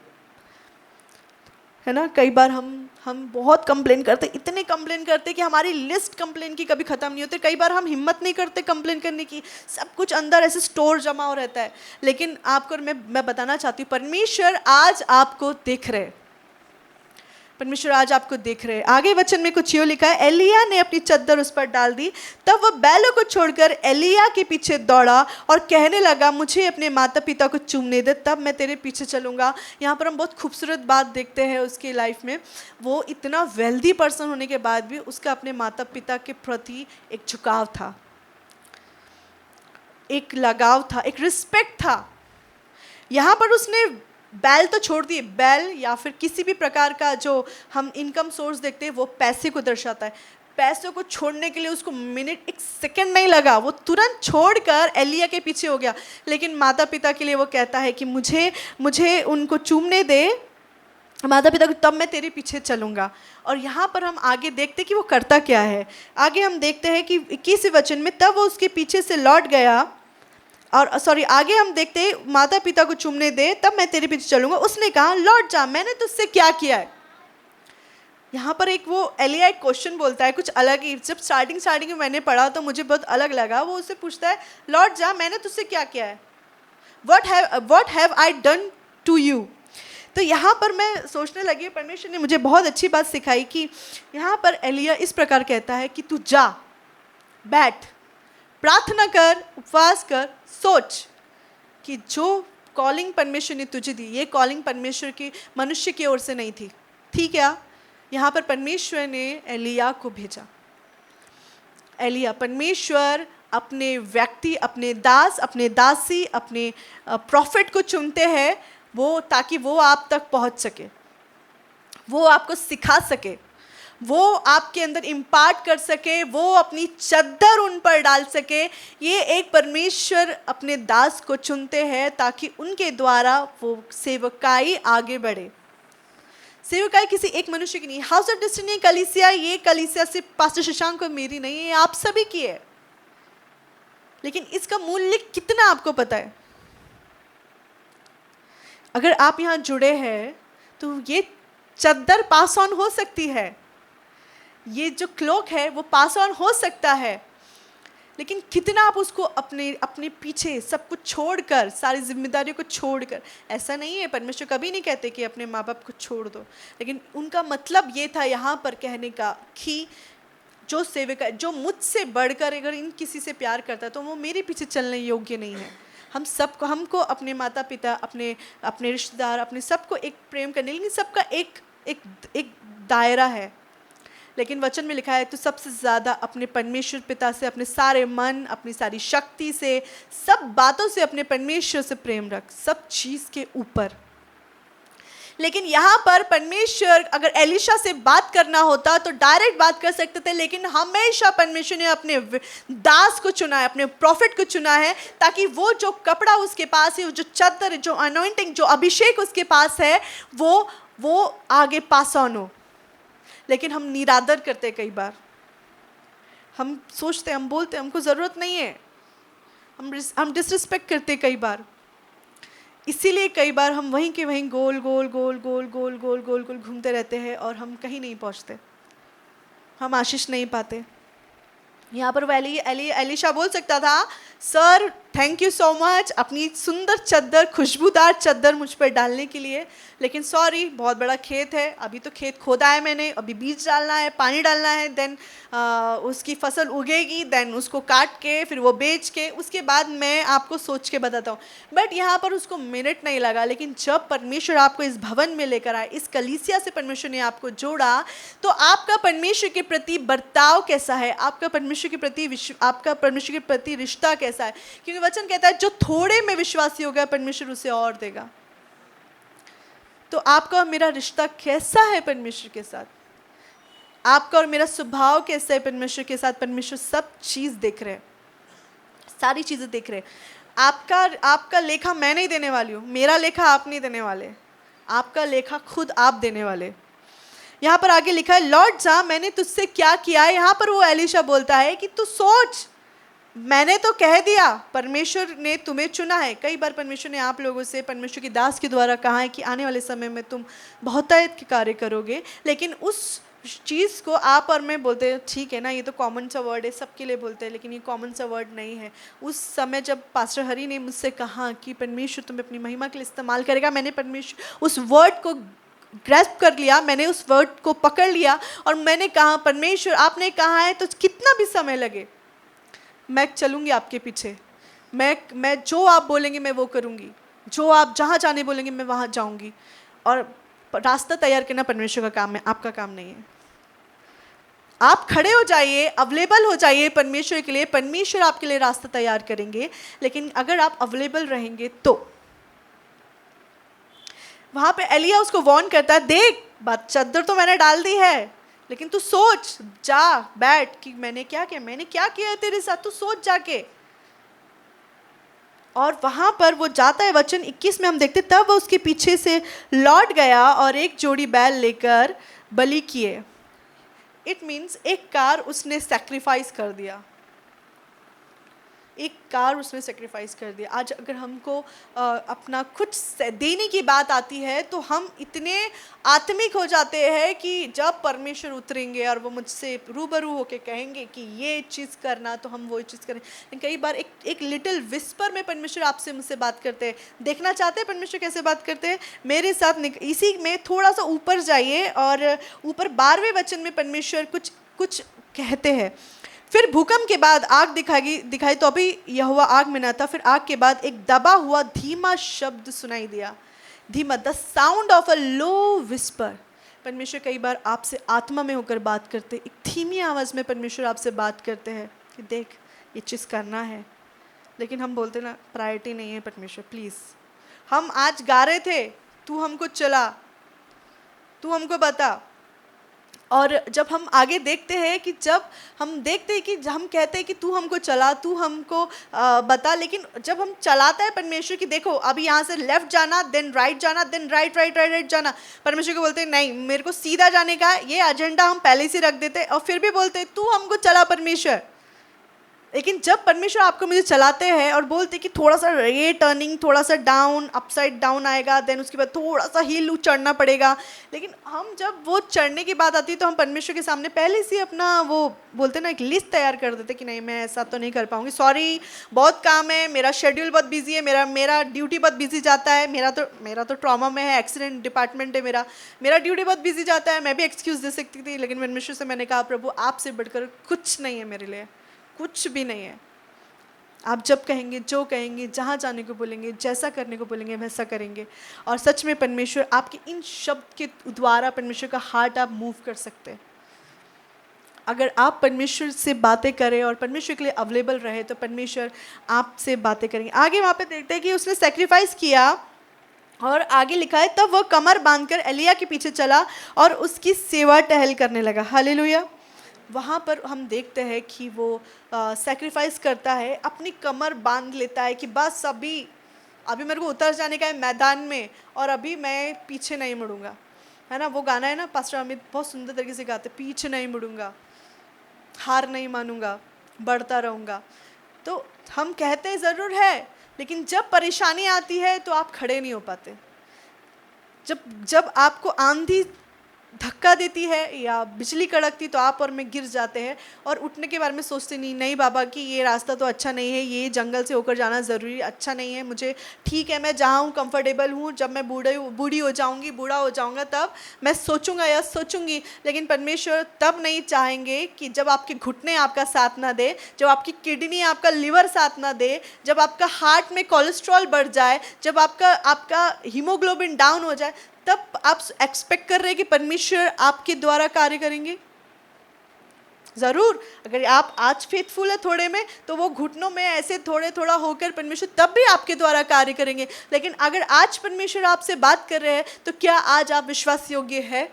है ना। कई बार हम बहुत कंप्लेन करते, इतने कंप्लेन करते कि हमारी लिस्ट कंप्लेन की कभी ख़त्म नहीं होती। कई बार हम हिम्मत नहीं करते कंप्लेन करने की, सब कुछ अंदर ऐसे स्टोर जमा हो रहता है। लेकिन आपको मैं बताना चाहती हूँ, परमेश्वर आज आपको देख रहे। परमेश्वर आज आपको देख रहे हैं। आगे वचन में कुछ यूँ लिखा है, एलिया ने अपनी चद्दर उस पर डाल दी, तब वह बैलों को छोड़कर एलिया के पीछे दौड़ा और कहने लगा, मुझे अपने माता पिता को चूमने दे, तब मैं तेरे पीछे चलूँगा। यहाँ पर हम बहुत खूबसूरत बात देखते हैं उसकी लाइफ में। वो इतना वेल्दी पर्सन होने के बाद भी उसका अपने माता पिता के प्रति एक झुकाव था, एक लगाव था, एक रिस्पेक्ट था। यहाँ पर उसने बैल तो छोड़ दिए, बैल या फिर किसी भी प्रकार का जो हम इनकम सोर्स देखते हैं वो पैसे को दर्शाता है। पैसों को छोड़ने के लिए उसको मिनट एक सेकंड नहीं लगा, वो तुरंत छोड़कर एलिया के पीछे हो गया। लेकिन माता पिता के लिए वो कहता है कि मुझे उनको चूमने दे माता पिता को, तब मैं तेरे पीछे चलूँगा। और यहाँ पर हम आगे देखते कि वो करता क्या है। आगे हम देखते हैं कि 21वें वचन में, तब वो उसके पीछे से लौट गया और आगे हम देखते हैं, माता पिता को चूमने दे, तब मैं तेरे पीछे चलूँगा। उसने कहा, लौट जा, मैंने तुझसे क्या किया है। यहाँ पर एक वो एलिया एक क्वेश्चन बोलता है, कुछ अलग ही। जब स्टार्टिंग में मैंने पढ़ा तो मुझे बहुत अलग लगा। वो उससे पूछता है, लौट जा, मैंने तुझसे क्या किया है, what have I done to you. तो यहाँ पर मैं सोचने लगी, परमेश्वर ने मुझे बहुत अच्छी बात सिखाई कि यहाँ पर एलिया इस प्रकार कहता है कि तू जा, बैठ, प्रार्थना कर, उपवास कर, सोच कि जो कॉलिंग परमेश्वर ने तुझे दी, ये कॉलिंग परमेश्वर की मनुष्य की ओर से नहीं थी। ठीक है, यहाँ पर परमेश्वर ने एलिया को भेजा। एलिया, परमेश्वर अपने व्यक्ति, अपने दास, अपने दासी, अपने प्रॉफिट को चुनते हैं वो, ताकि वो आप तक पहुँच सके, वो आपको सिखा सके, वो आपके अंदर इम्पार्ट कर सके, वो अपनी चद्दर उन पर डाल सके। ये एक परमेश्वर अपने दास को चुनते हैं ताकि उनके द्वारा वो सेवकाई आगे बढ़े। सेवकाई किसी एक मनुष्य की नहीं। हाउस ऑफ डेस्टिनी कलीसिया, ये कलीसिया सिर्फ पास्टर शशांक को मेरी नहीं है, आप सभी की है। लेकिन इसका मूल्य कितना आपको पता है? अगर आप यहाँ जुड़े हैं तो ये चद्दर पास ऑन हो सकती है, ये जो क्लोक है वो पास ऑन हो सकता है। लेकिन कितना आप उसको अपने पीछे सब कुछ छोड़कर, सारी जिम्मेदारियों को छोड़कर, ऐसा नहीं है, परमेश्वर कभी नहीं कहते कि अपने माँ बाप को छोड़ दो। लेकिन उनका मतलब ये था यहाँ पर कहने का कि जो सेवक है, जो मुझसे बढ़कर अगर इन किसी से प्यार करता है तो वो मेरे पीछे चलने योग्य नहीं है। हमको अपने माता पिता, अपने रिश्तेदार, अपने सबको एक प्रेम करने, लेकिन सबका एक दायरा है। लेकिन वचन में लिखा है, तो सबसे ज़्यादा अपने परमेश्वर पिता से, अपने सारे मन, अपनी सारी शक्ति से, सब बातों से अपने परमेश्वर से प्रेम रख, सब चीज़ के ऊपर। लेकिन यहाँ पर परमेश्वर अगर एलिशा से बात करना होता तो डायरेक्ट बात कर सकते थे, लेकिन हमेशा परमेश्वर ने अपने दास को चुना है, अपने प्रॉफिट को चुना है, ताकि वो जो कपड़ा उसके पास है, जो चद्दर, जो अनॉइंटिंग, जो अभिषेक उसके पास है, वो आगे पास ऑन हो। लेकिन हम निरादर करते, कई बार हम सोचते, हम बोलते हमको ज़रूरत नहीं है, हम डिसरिस्पेक्ट करते कई बार। इसीलिए कई बार हम वहीं के वहीं गोल गोल गोल गोल गोल गोल गोल गोल घूमते रहते हैं और हम कहीं नहीं पहुंचते, हम आशीष नहीं पाते। यहाँ पर एलिशा बोल सकता था, sir thank you so much अपनी सुंदर चद्दर, खुशबूदार चद्दर मुझ पर डालने के लिए, लेकिन सॉरी, बहुत बड़ा खेत है, अभी तो खेत खोदा है मैंने, अभी बीज डालना है, पानी डालना है, देन उसकी फसल उगेगी, देन उसको काट के फिर वो बेच के उसके बाद मैं आपको सोच के बताता हूँ। बट यहाँ पर उसको मिनट नहीं लगा। लेकिन जब परमेश्वर आपको इस भवन में लेकर आए, इस कलीसिया से परमेश्वर ने आपको जोड़ा, तो आपका परमेश्वर के प्रति बर्ताव कैसा है, आपका परमेश्वर के प्रति रिश्ता कैसा है। क्योंकि वचन कहता है, जो थोड़े में विश्वासी होगा परमेश्वर उसे और देगा। तो आपका और मेरा रिश्ता कैसा है परमेश्वर के साथ? आपका और मेरा स्वभाव कैसा है परमेश्वर के साथ? परमेश्वर सब चीज़ देख रहे हैं, सारी चीज़ें देख रहे हैं। आपका लेखा मैं नहीं देने वाली हूँ, मेरा लेखा आप नहीं देने वाले, आपका लेखा खुद आप देने वाले। यहाँ पर आगे लिखा है, लौट जा, मैंने तुझसे क्या किया है। यहाँ पर वो एलिशा बोलता है कि तू सोच, मैंने तो कह दिया, परमेश्वर ने तुम्हें चुना है। कई बार परमेश्वर ने आप लोगों से, परमेश्वर की दास के द्वारा कहा है कि आने वाले समय में तुम बहुतायत के कार्य करोगे। लेकिन उस चीज़ को आप और मैं बोलते हैं, ठीक है ना, ये तो कॉमन सा वर्ड है, सबके लिए बोलते हैं, लेकिन ये कॉमन सा वर्ड नहीं है। उस समय जब पास्टर हरी ने मुझसे कहा कि परमेश्वर तुम्हें अपनी महिमा के लिए इस्तेमाल करेगा, मैंने परमेश्वर उस वर्ड को ग्रैस्प कर लिया, मैंने उस वर्ड को पकड़ लिया और मैंने कहा परमेश्वर आपने कहा है तो कितना भी समय लगे मैं चलूँगी आपके पीछे, मैं जो आप बोलेंगे मैं वो करूँगी, जो आप जहाँ जाने बोलेंगे मैं वहाँ जाऊँगी। और रास्ता तैयार करना परमेश्वर का काम है, आपका काम नहीं है। आप खड़े हो जाइए, अवेलेबल हो जाइए परमेश्वर के लिए, परमेश्वर आपके लिए रास्ता तैयार करेंगे। लेकिन अगर आप अवेलेबल रहेंगे तो वहाँ पे एलिया उसको वार्न करता है, देख बात चद्दर तो मैंने डाल दी है, लेकिन तू सोच, जा बैठ कि मैंने क्या किया है तेरे साथ, तू सोच जाके। और वहाँ पर वो जाता है, वचन 21 में हम देखते तब वो उसके पीछे से लौट गया और एक जोड़ी बैल लेकर बलि किए। इट मीन्स एक कार उसने सैक्रिफाइस कर दिया, एक कार उसने सेक्रीफाइस कर दिया। आज अगर हमको अपना कुछ देने की बात आती है तो हम इतने आत्मिक हो जाते हैं कि जब परमेश्वर उतरेंगे और वो मुझसे रूबरू होके कहेंगे कि ये चीज़ करना, तो हम वो चीज़ करें। लेकिन कई बार एक लिटिल विस्पर में परमेश्वर आपसे मुझसे बात करते हैं। देखना चाहते हैं परमेश्वर कैसे बात करते हैं? मेरे साथ इसी में थोड़ा सा ऊपर जाइए और ऊपर 12वें वचन में परमेश्वर कुछ कहते हैं। फिर भूकंप के बाद आग दिखाई तो अभी यहोवा आग में न था। फिर आग के बाद एक दबा हुआ धीमा शब्द सुनाई दिया, धीमा, the sound of a low whisper. परमेश्वर कई बार आपसे आत्मा में होकर बात करते, एक धीमी आवाज़ में परमेश्वर आपसे बात करते हैं कि देख ये चीज़ करना है। लेकिन हम बोलते ना, प्रायोरिटी नहीं है परमेश्वर, प्लीज़। हम आज गा रहे थे, तू हमको चला, तू हमको बता। और जब हम आगे देखते हैं कि जब हम देखते हैं कि हम कहते हैं कि तू हमको चला, तू हमको बता, लेकिन जब हम चलाता है परमेश्वर कि देखो अभी यहाँ से लेफ्ट जाना, देन राइट जाना, देन राइट जाना, परमेश्वर को बोलते हैं नहीं मेरे को सीधा जाने का, ये एजेंडा हम पहले से रख देते और फिर भी बोलते हैं तू हमको चला परमेश्वर। लेकिन जब परमेश्वर आपको मुझे चलाते हैं और बोलते कि थोड़ा सा ये टर्निंग, थोड़ा सा डाउन, अपसाइड डाउन आएगा, देन उसके बाद थोड़ा सा हिल चढ़ना पड़ेगा, लेकिन हम जब वो चढ़ने की बात आती है तो हम परमेश्वर के सामने पहले से अपना वो बोलते ना एक लिस्ट तैयार कर देते कि नहीं मैं ऐसा तो नहीं कर पाऊँगी, सॉरी बहुत काम है, मेरा शेड्यूल बहुत बिजी है, मेरा ड्यूटी बहुत बिजी जाता है, मेरा तो ट्रॉमा में है, एक्सीडेंट डिपार्टमेंट है, मेरा ड्यूटी बहुत बिजी जाता है। मैं भी एक्सक्यूज़ दे सकती थी, लेकिन परमेश्वर से मैंने कहा प्रभु आपसे बढ़कर कुछ नहीं है मेरे लिए, कुछ भी नहीं है। आप जब कहेंगे, जो कहेंगे, जहाँ जाने को बोलेंगे, जैसा करने को बोलेंगे वैसा करेंगे। और सच में परमेश्वर आपके इन शब्द के द्वारा परमेश्वर का हार्ट आप मूव कर सकते हैं। अगर आप परमेश्वर से बातें करें और परमेश्वर के लिए अवेलेबल रहे तो परमेश्वर आपसे बातें करेंगे। आगे वहाँ पे देखते हैं कि उसने सेक्रीफाइस किया और आगे लिखा है तब वह कमर बांधकर एलिया के पीछे चला और उसकी सेवा टहल करने लगा। हालेलुया। वहाँ पर हम देखते हैं कि वो सैक्रिफाइस करता है, अपनी कमर बांध लेता है कि बस अभी मेरे को उतर जाने का है मैदान में और अभी मैं पीछे नहीं मुड़ूंगा, है ना। वो गाना है ना, पास्टर अमित बहुत सुंदर तरीके से गाते, पीछे नहीं मुड़ूंगा, हार नहीं मानूंगा, बढ़ता रहूँगा। तो हम कहते ज़रूर है, लेकिन जब परेशानी आती है तो आप खड़े नहीं हो पाते। जब आपको आंधी धक्का देती है या बिजली कड़कती तो आप और मैं गिर जाते हैं और उठने के बारे में सोचते नहीं बाबा कि ये रास्ता तो अच्छा नहीं है, ये जंगल से होकर जाना ज़रूरी अच्छा नहीं है, मुझे ठीक है मैं जहाँ हूँ कंफर्टेबल हूँ, जब मैं बूढ़ी हो जाऊँगी, बूढ़ा हो जाऊँगा तब मैं सोचूंगा या सोचूंगी। लेकिन परमेश्वर तब नहीं चाहेंगे कि जब आपके घुटने आपका साथ ना दे, जब आपकी किडनी आपका लिवर साथ ना दे, जब आपका हार्ट में कोलेस्ट्रॉल बढ़ जाए, जब आपका हीमोग्लोबिन डाउन हो जाए, तब आप एक्सपेक्ट कर रहे हैं कि परमेश्वर आपके द्वारा कार्य करेंगे। ज़रूर अगर आप आज फेथफुल है थोड़े में तो वो घुटनों में ऐसे थोड़ा होकर परमेश्वर तब भी आपके द्वारा कार्य करेंगे। लेकिन अगर आज परमेश्वर आपसे बात कर रहे हैं तो क्या आज आप विश्वास योग्य है?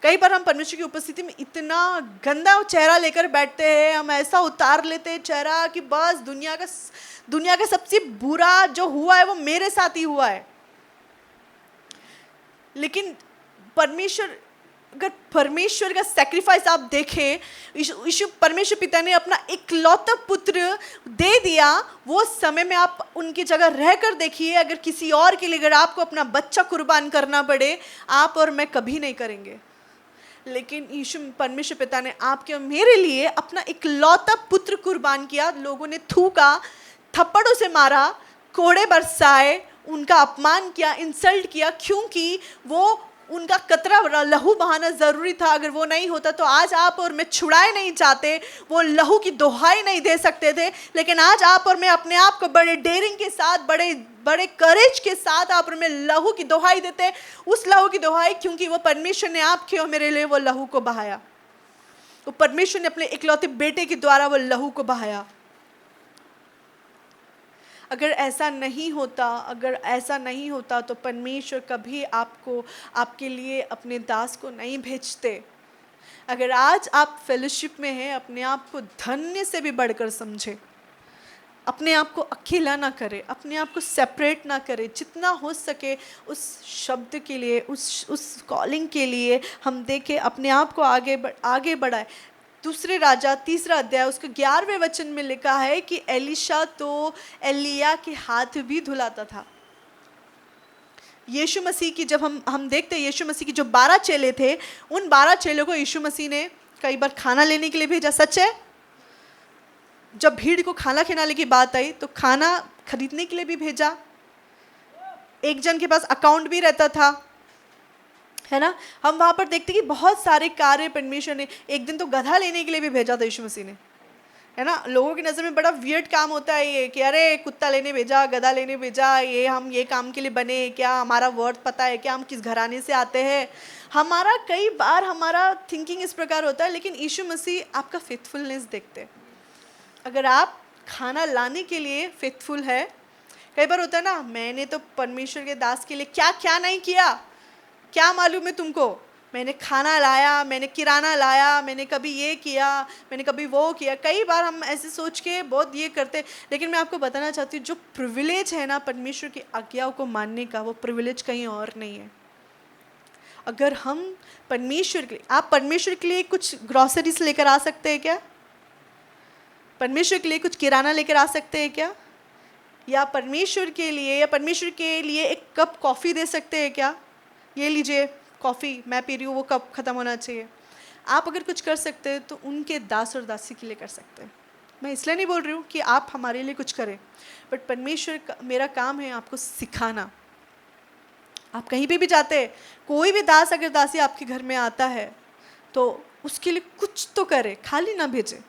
कई बार हम परमेश्वर की उपस्थिति में इतना गंदा चेहरा लेकर बैठते हैं, हम ऐसा उतार लेते हैं चेहरा कि बस दुनिया का सबसे बुरा जो हुआ है वो मेरे साथ ही हुआ है। लेकिन अगर परमेश्वर का सैक्रिफाइस आप देखें, परमेश्वर पिता ने अपना इकलौता पुत्र दे दिया। वो समय में आप उनकी जगह रहकर देखिए, अगर किसी और के लिए अगर आपको अपना बच्चा कुर्बान करना पड़े, आप और मैं कभी नहीं करेंगे। लेकिन यीशु परमेश्वर पिता ने आपके और मेरे लिए अपना इकलौता पुत्र कुर्बान किया। लोगों ने थूका, थप्पड़ों से मारा, कोड़े बरसाए, उनका अपमान किया, इंसल्ट किया, क्योंकि वो उनका कतरा लहू बहाना ज़रूरी था। अगर वो नहीं होता तो आज आप और मैं छुड़ाए नहीं जाते, वो लहू की दुहाई नहीं दे सकते थे। लेकिन आज आप और मैं अपने आप को बड़े डेयरिंग के साथ, बड़े बड़े करेज के साथ आप और मैं लहू की दुहाई देते। उस लहू की दुहाई क्योंकि वो परमेश्वर ने आपके और मेरे लिए वो लहू को बहाया। वो परमेश्वर ने अपने इकलौते बेटे के द्वारा वो लहू को बहाया। अगर ऐसा नहीं होता तो परमेश्वर कभी आपको, आपके लिए अपने दास को नहीं भेजते। अगर आज आप फेलोशिप में हैं, अपने आप को धन्य से भी बढ़कर समझें। अपने आप को अकेला ना करें, अपने आप को सेपरेट ना करें। जितना हो सके उस शब्द के लिए, उस कॉलिंग के लिए हम देखें, अपने आप को आगे बढ़ाएं। दूसरे राजा 3 अध्याय उसके 11वें वचन में लिखा है कि एलीशा तो एलिया के हाथ भी धुलाता था। यीशु मसीह की जब हम देखते हैं, यीशु मसीह की जो 12 चेले थे, उन 12 चेलों को यीशु मसीह ने कई बार खाना लेने के लिए भेजा। सच है, जब भीड़ को खाना खिलाने की बात आई तो खाना खरीदने के लिए भी भेजा। एक जन के पास अकाउंट भी रहता था, है ना। हम वहाँ पर देखते कि बहुत सारे कार्य परमेश्वर ने, एक दिन तो गधा लेने के लिए भी भेजा था यीशु मसीह ने, है ना। लोगों की नज़र में बड़ा वियर्ड काम होता है ये कि अरे कुत्ता लेने भेजा, गधा लेने भेजा, ये हम ये काम के लिए बने क्या, हमारा वर्थ पता है क्या, हम किस घराने से आते हैं। कई बार हमारा थिंकिंग इस प्रकार होता है। लेकिन यीशु मसीह आपका फेथफुलनेस देखते हैं। अगर आप खाना लाने के लिए फेथफुल है, कई बार होता है ना, मैंने तो परमेश्वर के दास के लिए क्या क्या नहीं किया, क्या मालूम है तुमको। मैंने खाना लाया, मैंने किराना लाया, मैंने कभी ये किया, मैंने कभी वो किया। कई बार हम ऐसे सोच के बहुत ये करते। लेकिन मैं आपको बताना चाहती हूँ, जो प्रिविलेज है ना परमेश्वर की आज्ञाओं को मानने का, वो प्रिविलेज कहीं और नहीं है। अगर हम परमेश्वर के लिए, आप परमेश्वर के लिए कुछ ग्रॉसरीज लेकर आ सकते हैं क्या? परमेश्वर के लिए कुछ किराना लेकर आ सकते हैं क्या? या परमेश्वर के लिए एक कप कॉफ़ी दे सकते हैं क्या? ये लीजिए कॉफ़ी, मैं पी रही हूँ, वो कप ख़त्म होना चाहिए। आप अगर कुछ कर सकते हैं तो उनके दास और दासी के लिए कर सकते हैं। मैं इसलिए नहीं बोल रही हूँ कि आप हमारे लिए कुछ करें, बट परमेश्वर का, मेरा काम है आपको सिखाना। आप कहीं पे भी जाते हैं, कोई भी दास अगर दासी आपके घर में आता है तो उसके लिए कुछ तो करे, खाली ना भेजे।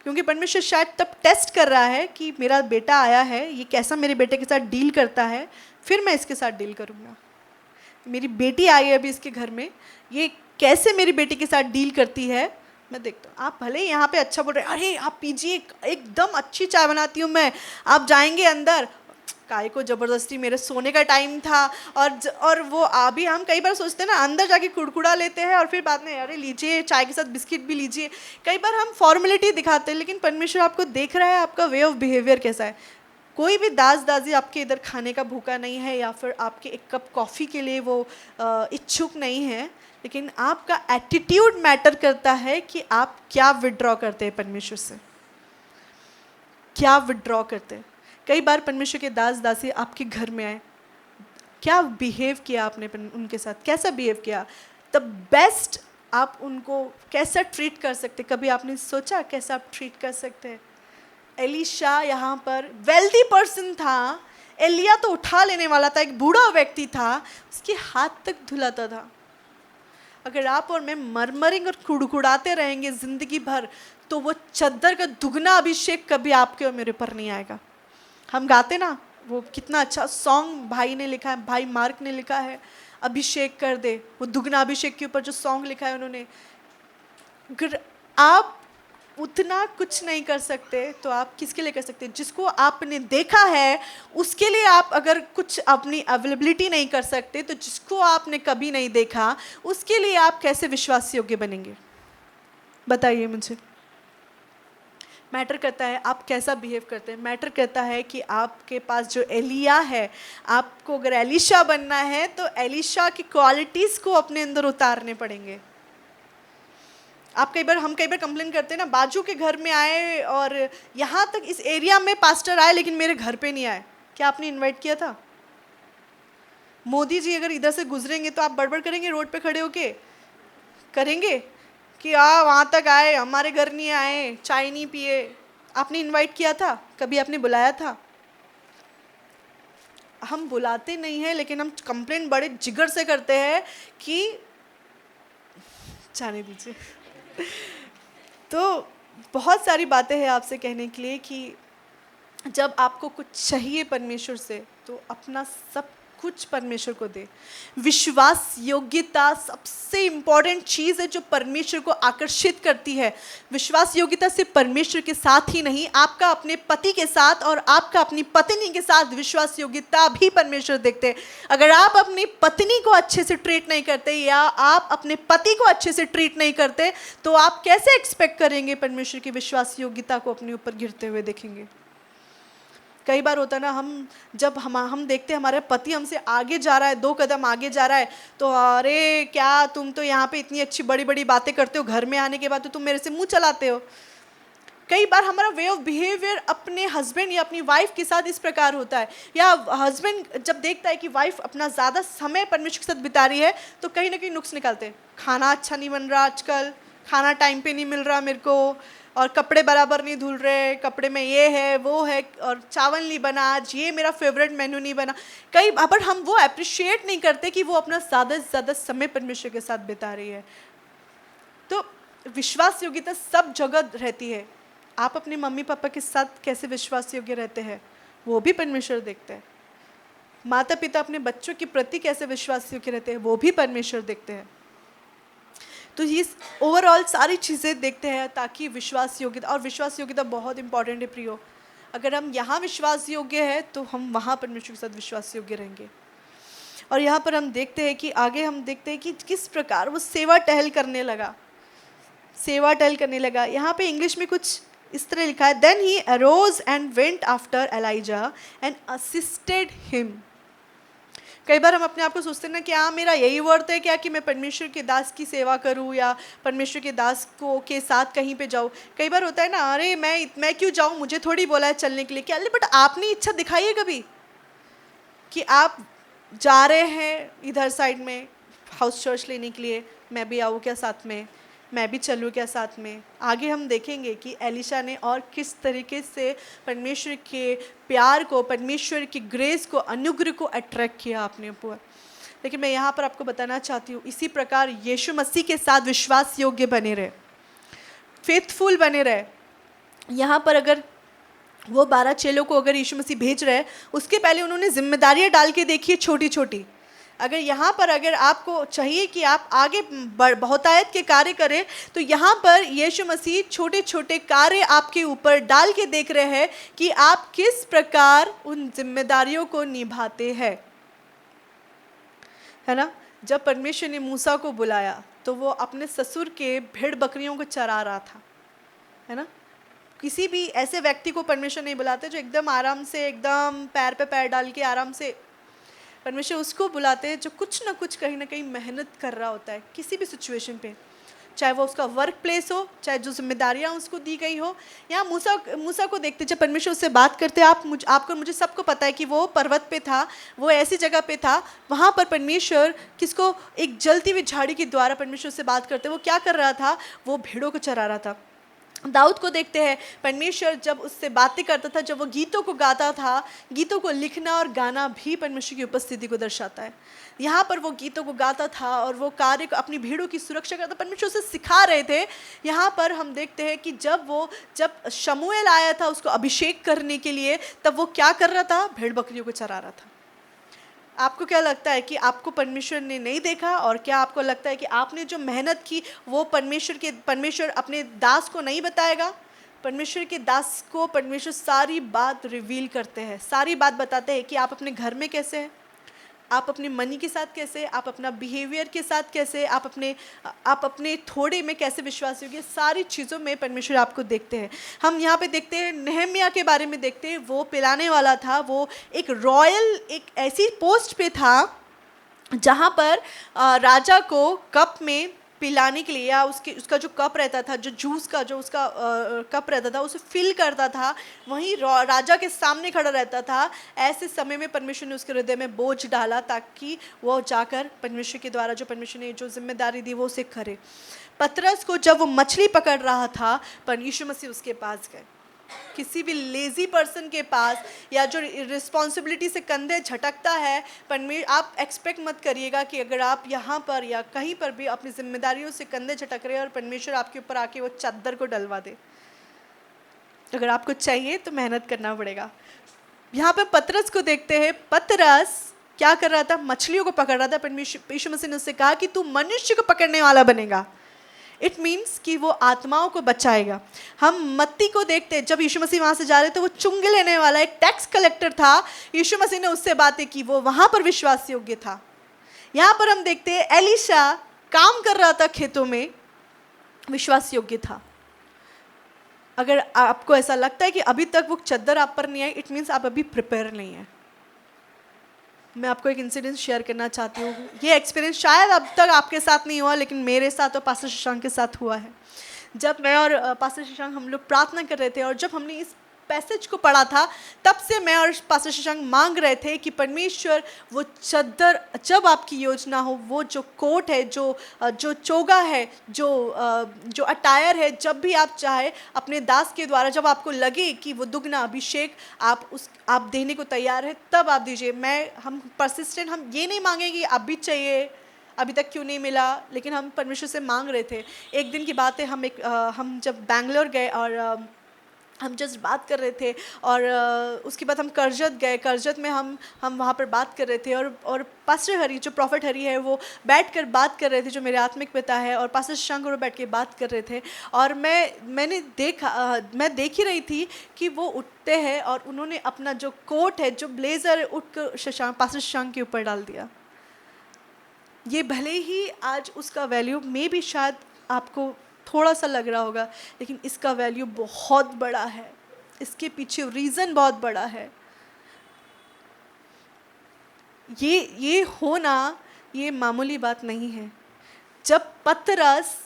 क्योंकि परमेश्वर शायद तब टेस्ट कर रहा है कि मेरा बेटा आया है, ये कैसा मेरे बेटे के साथ डील करता है, फिर मैं इसके साथ डील करूँगा। मेरी बेटी आई है अभी इसके घर में, ये कैसे मेरी बेटी के साथ डील करती है, मैं देखता हूँ। आप भले यहाँ पे अच्छा बोल रहे हैं, अरे आप पीजिए, एकदम अच्छी चाय बनाती हूँ मैं, आप जाएंगे अंदर, काय को ज़बरदस्ती, मेरे सोने का टाइम था। और वो अभी हम कई बार सोचते हैं ना, अंदर जाके कुड़कुड़ा लेते हैं और फिर बाद में अरे लीजिए चाय के साथ बिस्किट भी लीजिए। कई बार हम फॉर्मेलिटी दिखाते हैं, लेकिन परमेश्वर आपको देख रहा है, आपका वे ऑफ बिहेवियर कैसा है। कोई भी दास दासी आपके इधर खाने का भूखा नहीं है, या फिर आपके एक कप कॉफ़ी के लिए वो इच्छुक नहीं है। लेकिन आपका एटीट्यूड मैटर करता है कि आप क्या विड्रॉ करते हैं परमेश्वर से, क्या विड्रॉ करते हैं। कई बार परमेश्वर के दास दासी आपके घर में आए, क्या बिहेव किया आपने उनके साथ, कैसा बिहेव किया, द बेस्ट आप उनको कैसा ट्रीट कर सकते। कभी आपने सोचा कैसा आप ट्रीट कर सकते हैं? एलीशा यहाँ पर वेल्दी पर्सन था, एलिया तो उठा लेने वाला था, एक बूढ़ा व्यक्ति था, उसके हाथ तक धुलाता था। अगर आप और मैं मरमरिंग और कुड़कुड़ाते रहेंगे जिंदगी भर, तो वो चद्दर का दुगना अभिषेक कभी आपके और मेरे पर नहीं आएगा। हम गाते ना, वो कितना अच्छा सॉन्ग भाई ने लिखा है, भाई मार्क ने लिखा है, अभिषेक कर दे, वो दुगना अभिषेक के ऊपर जो सॉन्ग लिखा है उन्होंने। अगर आप उतना कुछ नहीं कर सकते तो आप किसके लिए कर सकते? जिसको आपने देखा है उसके लिए आप अगर कुछ अपनी अवेलेबिलिटी नहीं कर सकते, तो जिसको आपने कभी नहीं देखा उसके लिए आप कैसे विश्वास योग्य बनेंगे? बताइए मुझे। मैटर करता है आप कैसा बिहेव करते हैं। मैटर करता है कि आपके पास जो एलिया है, आपको अगर एलीशा बनना है तो एलीशा की क्वालिटीज़ को अपने अंदर उतारने पड़ेंगे। हम कई बार कंप्लेन करते हैं ना, बाजू के घर में आए और यहाँ तक इस एरिया में पास्टर आए लेकिन मेरे घर पे नहीं आए। क्या आपने इनवाइट किया था? मोदी जी अगर इधर से गुजरेंगे तो आप बड़बड़ करेंगे रोड पे खड़े होके? करेंगे कि वहाँ तक आए, हमारे घर नहीं आए, चाय नहीं पिए। आपने इनवाइट किया था? कभी आपने बुलाया था? हम बुलाते नहीं हैं, लेकिन हम कंप्लेन बड़े जिगर से करते हैं कि जाने दीजिए। तो बहुत सारी बातें हैं आपसे कहने के लिए कि जब आपको कुछ चाहिए परमेश्वर से, तो अपना सब कुछ परमेश्वर को दे। विश्वास योग्यता सबसे इम्पॉर्टेंट चीज़ है जो परमेश्वर को आकर्षित करती है। विश्वास योग्यता सिर्फ परमेश्वर के साथ ही नहीं, आपका अपने पति के साथ और आपका अपनी पत्नी के साथ विश्वास योग्यता भी परमेश्वर देखते हैं। अगर आप अपनी पत्नी को अच्छे से ट्रीट नहीं करते या आप अपने पति को अच्छे से ट्रीट नहीं करते, तो आप कैसे एक्सपेक्ट करेंगे परमेश्वर की विश्वास योग्यता को अपने ऊपर गिरते हुए देखेंगे। कई बार होता है ना, जब हम देखते हैं हमारे पति हमसे आगे जा रहा है, 2 कदम आगे जा रहा है, तो अरे क्या तुम तो यहाँ पे इतनी अच्छी बड़ी बड़ी बातें करते हो, घर में आने के बाद तो तुम मेरे से मुंह चलाते हो। कई बार हमारा वे ऑफ बिहेवियर अपने हस्बैंड या अपनी वाइफ के साथ इस प्रकार होता है, या हस्बैंड जब देखता है कि वाइफ अपना ज़्यादा समय परमेश्वर के साथ बिता रही है, तो कहीं ना कहीं नुक्स निकालते हैं। खाना अच्छा नहीं बन रहा आजकल, खाना टाइम पे नहीं मिल रहा मेरे को, और कपड़े बराबर नहीं धुल रहे, कपड़े में ये है वो है, और चावल नहीं बना आज, ये मेरा फेवरेट मेन्यू नहीं बना। कई बार हम वो अप्रिशिएट नहीं करते कि वो अपना ज़्यादा से ज़्यादा समय परमेश्वर के साथ बिता रही है। तो विश्वास योग्यता सब जगह रहती है। आप अपने मम्मी पापा के साथ कैसे विश्वास योग्य रहते हैं, वो भी परमेश्वर देखते हैं। माता पिता अपने बच्चों के प्रति कैसे विश्वास योग्य रहते हैं, वो भी परमेश्वर देखते हैं। तो ये ओवरऑल सारी चीज़ें देखते हैं ताकि विश्वास योग्यता, और विश्वास योग्यता बहुत इंपॉर्टेंट है प्रियो। अगर हम यहाँ विश्वास योग्य है तो हम वहाँ परमेश्वर के साथ विश्वास योग्य रहेंगे। और यहाँ पर हम देखते हैं कि आगे हम देखते हैं कि किस प्रकार वो सेवा टहल करने लगा। यहाँ पे इंग्लिश में कुछ इस तरह लिखा है, then he arose and went after Elijah and assisted him. कई बार हम अपने आप को सोचते हैं ना कि हाँ मेरा यही वर्थ है क्या कि मैं परमेश्वर के दास की सेवा करूँ या परमेश्वर के दास को के साथ कहीं पे जाऊँ। कई बार होता है ना, अरे मैं क्यों जाऊँ, मुझे थोड़ी बोला है चलने के लिए क्या, बट आपने इच्छा दिखाई है कभी कि आप जा रहे हैं इधर साइड में हाउस चर्च लेने के लिए, मैं भी आऊँ क्या साथ में, मैं भी चलूँ क्या साथ में। आगे हम देखेंगे कि एलिशा ने और किस तरीके से परमेश्वर के प्यार को, परमेश्वर की ग्रेस को, अनुग्रह को अट्रैक्ट किया अपने ऊपर। लेकिन मैं यहाँ पर आपको बताना चाहती हूँ, इसी प्रकार यीशु मसीह के साथ विश्वास योग्य बने रहे, फेथफुल बने रहे। यहाँ पर अगर वो 12 चेलों को अगर यीशु मसीह भेज रहे हैं, उसके पहले उन्होंने जिम्मेदारियाँ डाल के देखी है छोटी छोटी। अगर यहाँ पर अगर आपको चाहिए कि आप आगे बहुतायत के कार्य करें, तो यहाँ पर यीशु मसीह छोटे छोटे कार्य आपके ऊपर डाल के देख रहे हैं कि आप किस प्रकार उन जिम्मेदारियों को निभाते हैं, है ना। जब परमेश्वर ने मूसा को बुलाया तो वो अपने ससुर के भेड़ बकरियों को चरा रहा था, है ना। किसी भी ऐसे व्यक्ति को परमेश्वर नहीं बुलाते जो एकदम आराम से, एकदम पैर पे पैर डाल के आराम से। परमेश्वर उसको बुलाते हैं जो कुछ ना कुछ कहीं ना कहीं मेहनत कर रहा होता है किसी भी सिचुएशन पे, चाहे वो उसका वर्क प्लेस हो, चाहे जो जिम्मेदारियां उसको दी गई हो। यहाँ मूसा को देखते जब परमेश्वर उससे बात करते, आपको मुझे सबको पता है कि वो पर्वत पे था, वो ऐसी जगह पे था, वहाँ पर परमेश्वर किसको, एक जलती हुई झाड़ी के द्वारा परमेश्वर से बात करते। वो क्या कर रहा था, वो भेड़ों को चरा रहा था। दाऊद को देखते हैं, परमेश्वर जब उससे बातें करता था, जब वो गीतों को गाता था, गीतों को लिखना और गाना भी परमेश्वर की उपस्थिति को दर्शाता है। यहाँ पर वो गीतों को गाता था और वो कार्य को, अपनी भीड़ों की सुरक्षा करता, परमेश्वर उसे सिखा रहे थे। यहाँ पर हम देखते हैं कि जब शमूएल आया था उसको अभिषेक करने के लिए, तब वो क्या कर रहा था, भेड़ बकरियों को चरा रहा था। आपको क्या लगता है कि आपको परमेश्वर ने नहीं देखा, और क्या आपको लगता है कि आपने जो मेहनत की वो परमेश्वर अपने दास को नहीं बताएगा। परमेश्वर के दास को परमेश्वर सारी बात रिवील करते हैं, सारी बात बताते हैं कि आप अपने घर में कैसे हैं, आप अपने मनी के साथ कैसे, आप अपना बिहेवियर के साथ कैसे, आप अपने थोड़े में कैसे विश्वास योग्य, सारी चीज़ों में परमेश्वर आपको देखते हैं। हम यहाँ पे देखते हैं नेहम्याह के बारे में देखते हैं, वो पिलाने वाला था, वो एक रॉयल, एक ऐसी पोस्ट पे था जहाँ पर राजा को कप में पिलाने के लिए, या उसका जो कप रहता था, जो जूस का जो उसका कप रहता था, उसे फिल करता था, वहीं राजा के सामने खड़ा रहता था। ऐसे समय में परमेश्वर ने उसके हृदय में बोझ डाला ताकि वो जाकर परमेश्वर के द्वारा जो परमेश्वर ने जो जिम्मेदारी दी वो उसे करे। पतरस को जब वो मछली पकड़ रहा था, पर यीशु मसीह उसके पास गए। किसी भी लेजी पर्सन के पास या जो रिस्पॉन्सिबिलिटी से कंधे झटकता है, आप एक्सपेक्ट मत करिएगा कि अगर आप यहाँ पर या कहीं पर भी अपनी जिम्मेदारियों से कंधे झटक रहे हैं और परमेश्वर आपके ऊपर आके वो चादर को डलवा दे। अगर आपको चाहिए तो मेहनत करना पड़ेगा। यहाँ पे पतरस को देखते हैं। पतरस क्या कर रहा था? मछलियों को पकड़ रहा था। परमेश्वर यीशु मसीह ने उससे कहा कि तू मनुष्य को पकड़ने वाला बनेगा। इट मीन्स कि वो आत्माओं को बचाएगा। हम मत्ती को देखते हैं, जब यीशु मसीह वहाँ से जा रहे थे, वो चुंगे लेने वाला एक टैक्स कलेक्टर था। यीशु मसीह ने उससे बातें की, वो वहाँ पर विश्वास योग्य था। यहाँ पर हम देखते हैं एलीशा काम कर रहा था खेतों में, विश्वास योग्य था। अगर आपको ऐसा लगता है कि अभी तक वो चद्दर आप पर नहीं आई, इट मीन्स आप अभी प्रिपेयर नहीं है। मैं आपको एक इंसिडेंट शेयर करना चाहती हूँ। ये एक्सपीरियंस शायद अब तक आपके साथ नहीं हुआ, लेकिन मेरे साथ और पास्टर शशांक के साथ हुआ है। जब मैं और पास्टर शशांक हम लोग प्रार्थना कर रहे थे और जब हमने इस पैसेज को पढ़ा था, तब से मैं और पास्टर शशांक मांग रहे थे कि परमेश्वर वो चद्दर, जब आपकी योजना हो, वो जो कोट है, जो चोगा है, जो अटायर है, जब भी आप चाहे अपने दास के द्वारा, जब आपको लगे कि वो दुगना अभिषेक आप देने को तैयार है, तब आप दीजिए। हम परसिस्टेंट, हम ये नहीं मांगे कि अभी चाहिए, अभी तक क्यों नहीं मिला, लेकिन हम परमेश्वर से मांग रहे थे। एक दिन की बात है, हम जब बैंगलोर गए और हम जस्ट बात कर रहे थे और उसके बाद हम करजत गए। करजत में हम वहाँ पर बात कर रहे थे और पास्टर हरी, जो प्रॉफिट हरी है, वो बैठकर बात कर रहे थे, जो मेरे आत्मिक पिता है, और पास्टर शशांक और बैठ के बात कर रहे थे। और मैं देख ही रही थी कि वो उठते हैं और उन्होंने अपना जो कोट है, जो ब्लेज़र है, उठ कर पास्टर शशांक के ऊपर डाल दिया। ये भले ही आज उसका वैल्यू में भी शायद आपको थोड़ा सा लग रहा होगा, लेकिन इसका वैल्यू बहुत बड़ा है। इसके पीछे रीज़न बहुत बड़ा है। ये होना ये मामूली बात नहीं है। जब पतरस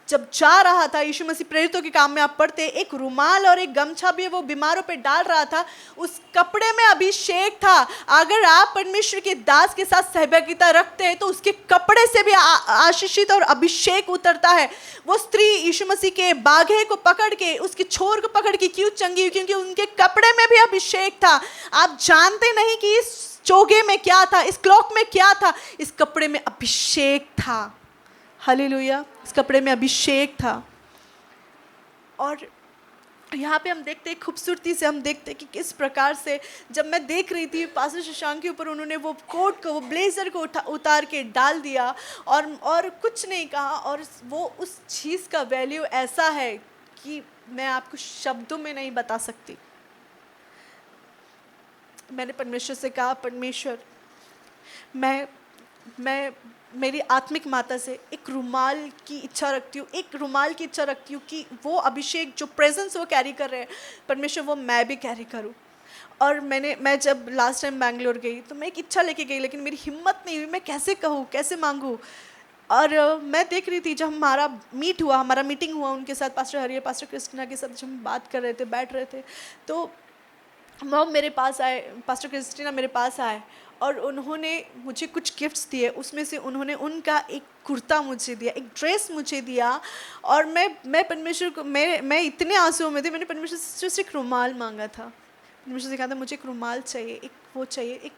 जा रहा था, यीशु मसीह प्रेरितों के काम में आप पढ़ते, एक रुमाल और एक गमछा भी वो बीमारों पे डाल रहा था। उस कपड़े में अभिषेक था। अगर आप परमेश्वर के दास के साथ सहभागिता रखते हैं तो उसके कपड़े से भी आशीषित और अभिषेक उतरता है। वो स्त्री यीशु मसीह के बाघे को पकड़ के, उसके छोर को पकड़ के क्यों चंगी? क्योंकि उनके कपड़े में भी अभिषेक था। आप जानते नहीं कि इस चोगे में क्या था, इस क्लॉक में क्या था, इस कपड़े में अभिषेक था। हालेलुया। इस कपड़े में अभिषेक था। और यहाँ पे हम देखते हैं, खूबसूरती से हम देखते हैं कि किस प्रकार से, जब मैं देख रही थी पास्टर शशांक के ऊपर, उन्होंने वो कोट को, वो ब्लेजर को उतार के डाल दिया और कुछ नहीं कहा। और वो उस चीज़ का वैल्यू ऐसा है कि मैं आपको शब्दों में नहीं बता सकती। मैंने परमेश्वर से कहा, परमेश्वर, मैं मेरी आत्मिक माता से एक रुमाल की इच्छा रखती हूँ, एक रुमाल की इच्छा रखती हूँ कि वो अभिषेक, जो प्रेजेंस वो कैरी कर रहे हैं, परमेश्वर, वो मैं भी कैरी करूँ। और मैं जब लास्ट टाइम बैंगलोर गई तो मैं एक इच्छा लेके गई, लेकिन मेरी हिम्मत नहीं हुई, मैं कैसे कहूँ, कैसे मांगूँ। और मैं देख रही थी, जब हमारा मीटिंग हुआ उनके साथ, पास्टर हरी, पास्टर क्रिस्टिना के साथ, जब हम बात कर रहे थे, बैठ रहे थे, तो वो मेरे पास आए, पास्टर क्रिस्टिना मेरे पास आए और उन्होंने मुझे कुछ गिफ्ट्स दिए। उसमें से उन्होंने उनका एक कुर्ता मुझे दिया, एक ड्रेस मुझे दिया। और मैं परमेश्वर को, मैं इतने आंसुओं में थी। मैंने परमेश्वर से सिर्फ एक रुमाल मांगा था। परमेश्वर से कहा था, मुझे एक रुमाल चाहिए, एक वो चाहिए,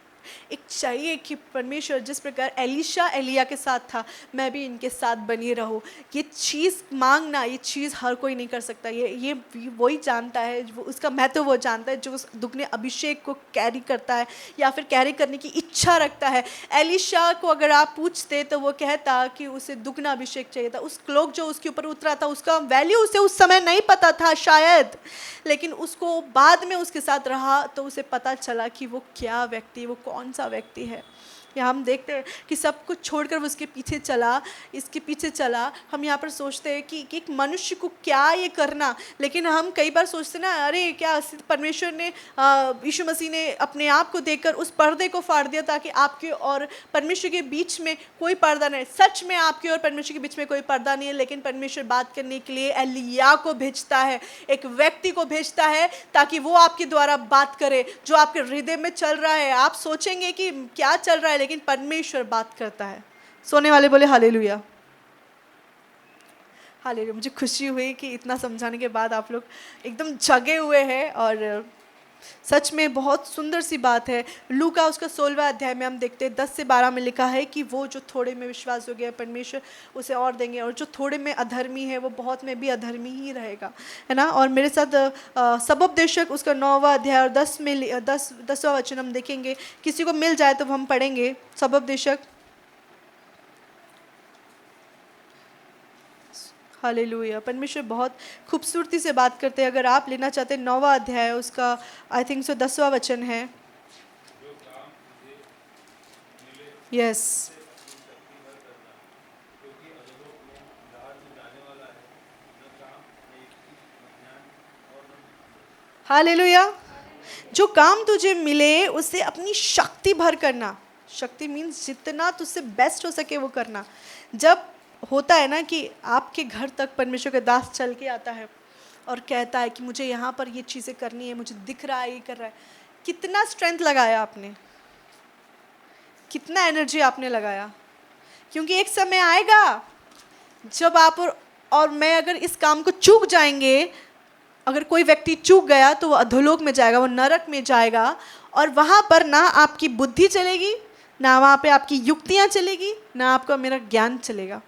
एक चाहिए कि परमेश्वर, जिस प्रकार एलीशा एलिया के साथ था, मैं भी इनके साथ बनी रहूं। ये चीज़ मांगना, ये चीज़ हर कोई नहीं कर सकता। ये वही जानता है, वो उसका महत्व वो जानता है, जो उस दुगने अभिषेक को कैरी करता है या फिर कैरी करने की इच्छा रखता है। एलीशा को अगर आप पूछते तो वो कहता कि उसे दुगना अभिषेक चाहिए था। उस क्लोक जो उसके ऊपर उतरा था, उसका वैल्यू उसे उस समय नहीं पता था शायद, लेकिन उसको बाद में उसके साथ रहा तो उसे पता चला कि वो क्या व्यक्ति, वो कौन सा व्यक्ति है। या हम देखते हैं कि सब कुछ छोड़कर वो उसके पीछे चला, इसके पीछे चला। हम यहाँ पर सोचते हैं कि एक मनुष्य को क्या ये करना, लेकिन हम कई बार सोचते ना, अरे क्या परमेश्वर ने, यीशु मसीह ने अपने आप को देकर उस पर्दे को फाड़ दिया ताकि आपके और परमेश्वर के बीच में कोई पर्दा नहीं। सच में आपके और परमेश्वर के बीच में कोई पर्दा नहीं है, लेकिन परमेश्वर बात करने के लिए एलिया को भेजता है, एक व्यक्ति को भेजता है, ताकि वो आपके द्वारा बात करे जो आपके हृदय में चल रहा है। आप सोचेंगे कि क्या चल रहा है, लेकिन परमेश्वर बात करता है। सोने वाले बोले हालेलुया, हालेलुया, मुझे खुशी हुई कि इतना समझाने के बाद आप लोग एकदम जगे हुए हैं। और सच में बहुत सुंदर सी बात है। लूका उसका 16वां अध्याय में हम देखते हैं 10 से 12 में लिखा है कि वो जो थोड़े में विश्वास हो गया परमेश्वर उसे और देंगे, और जो थोड़े में अधर्मी है वो बहुत में भी अधर्मी ही रहेगा, है ना। और मेरे साथ सबोपदेशक उसका 9वां अध्याय और 10वां वचन हम देखेंगे। किसी को मिल जाए तो हम पढ़ेंगे। सबोपदेशक, हालेलुया। परमेश्वर बहुत खूबसूरती से बात करते हैं। अगर आप लेना चाहते हैं 9वां अध्याय उसका आई थिंक सो 10वां वचन है। Yes, hallelujah. जो काम तुझे मिले उसे अपनी शक्ति भर करना। शक्ति मीन्स जितना तुझसे बेस्ट हो सके वो करना। जब होता है ना कि आपके घर तक परमेश्वर का दास चल के आता है और कहता है कि मुझे यहाँ पर ये चीज़ें करनी है, मुझे दिख रहा है ये कर रहा है, कितना स्ट्रेंथ लगाया आपने, कितना एनर्जी आपने लगाया। क्योंकि एक समय आएगा जब आप और मैं अगर इस काम को चूक जाएंगे, अगर कोई व्यक्ति चूक गया तो वो अधोलोक में जाएगा, वो नरक में जाएगा। और वहाँ पर ना आपकी बुद्धि चलेगी, ना वहाँ पे आपकी युक्तियाँ चलेगी, ना आपका मेरा ज्ञान चलेगा।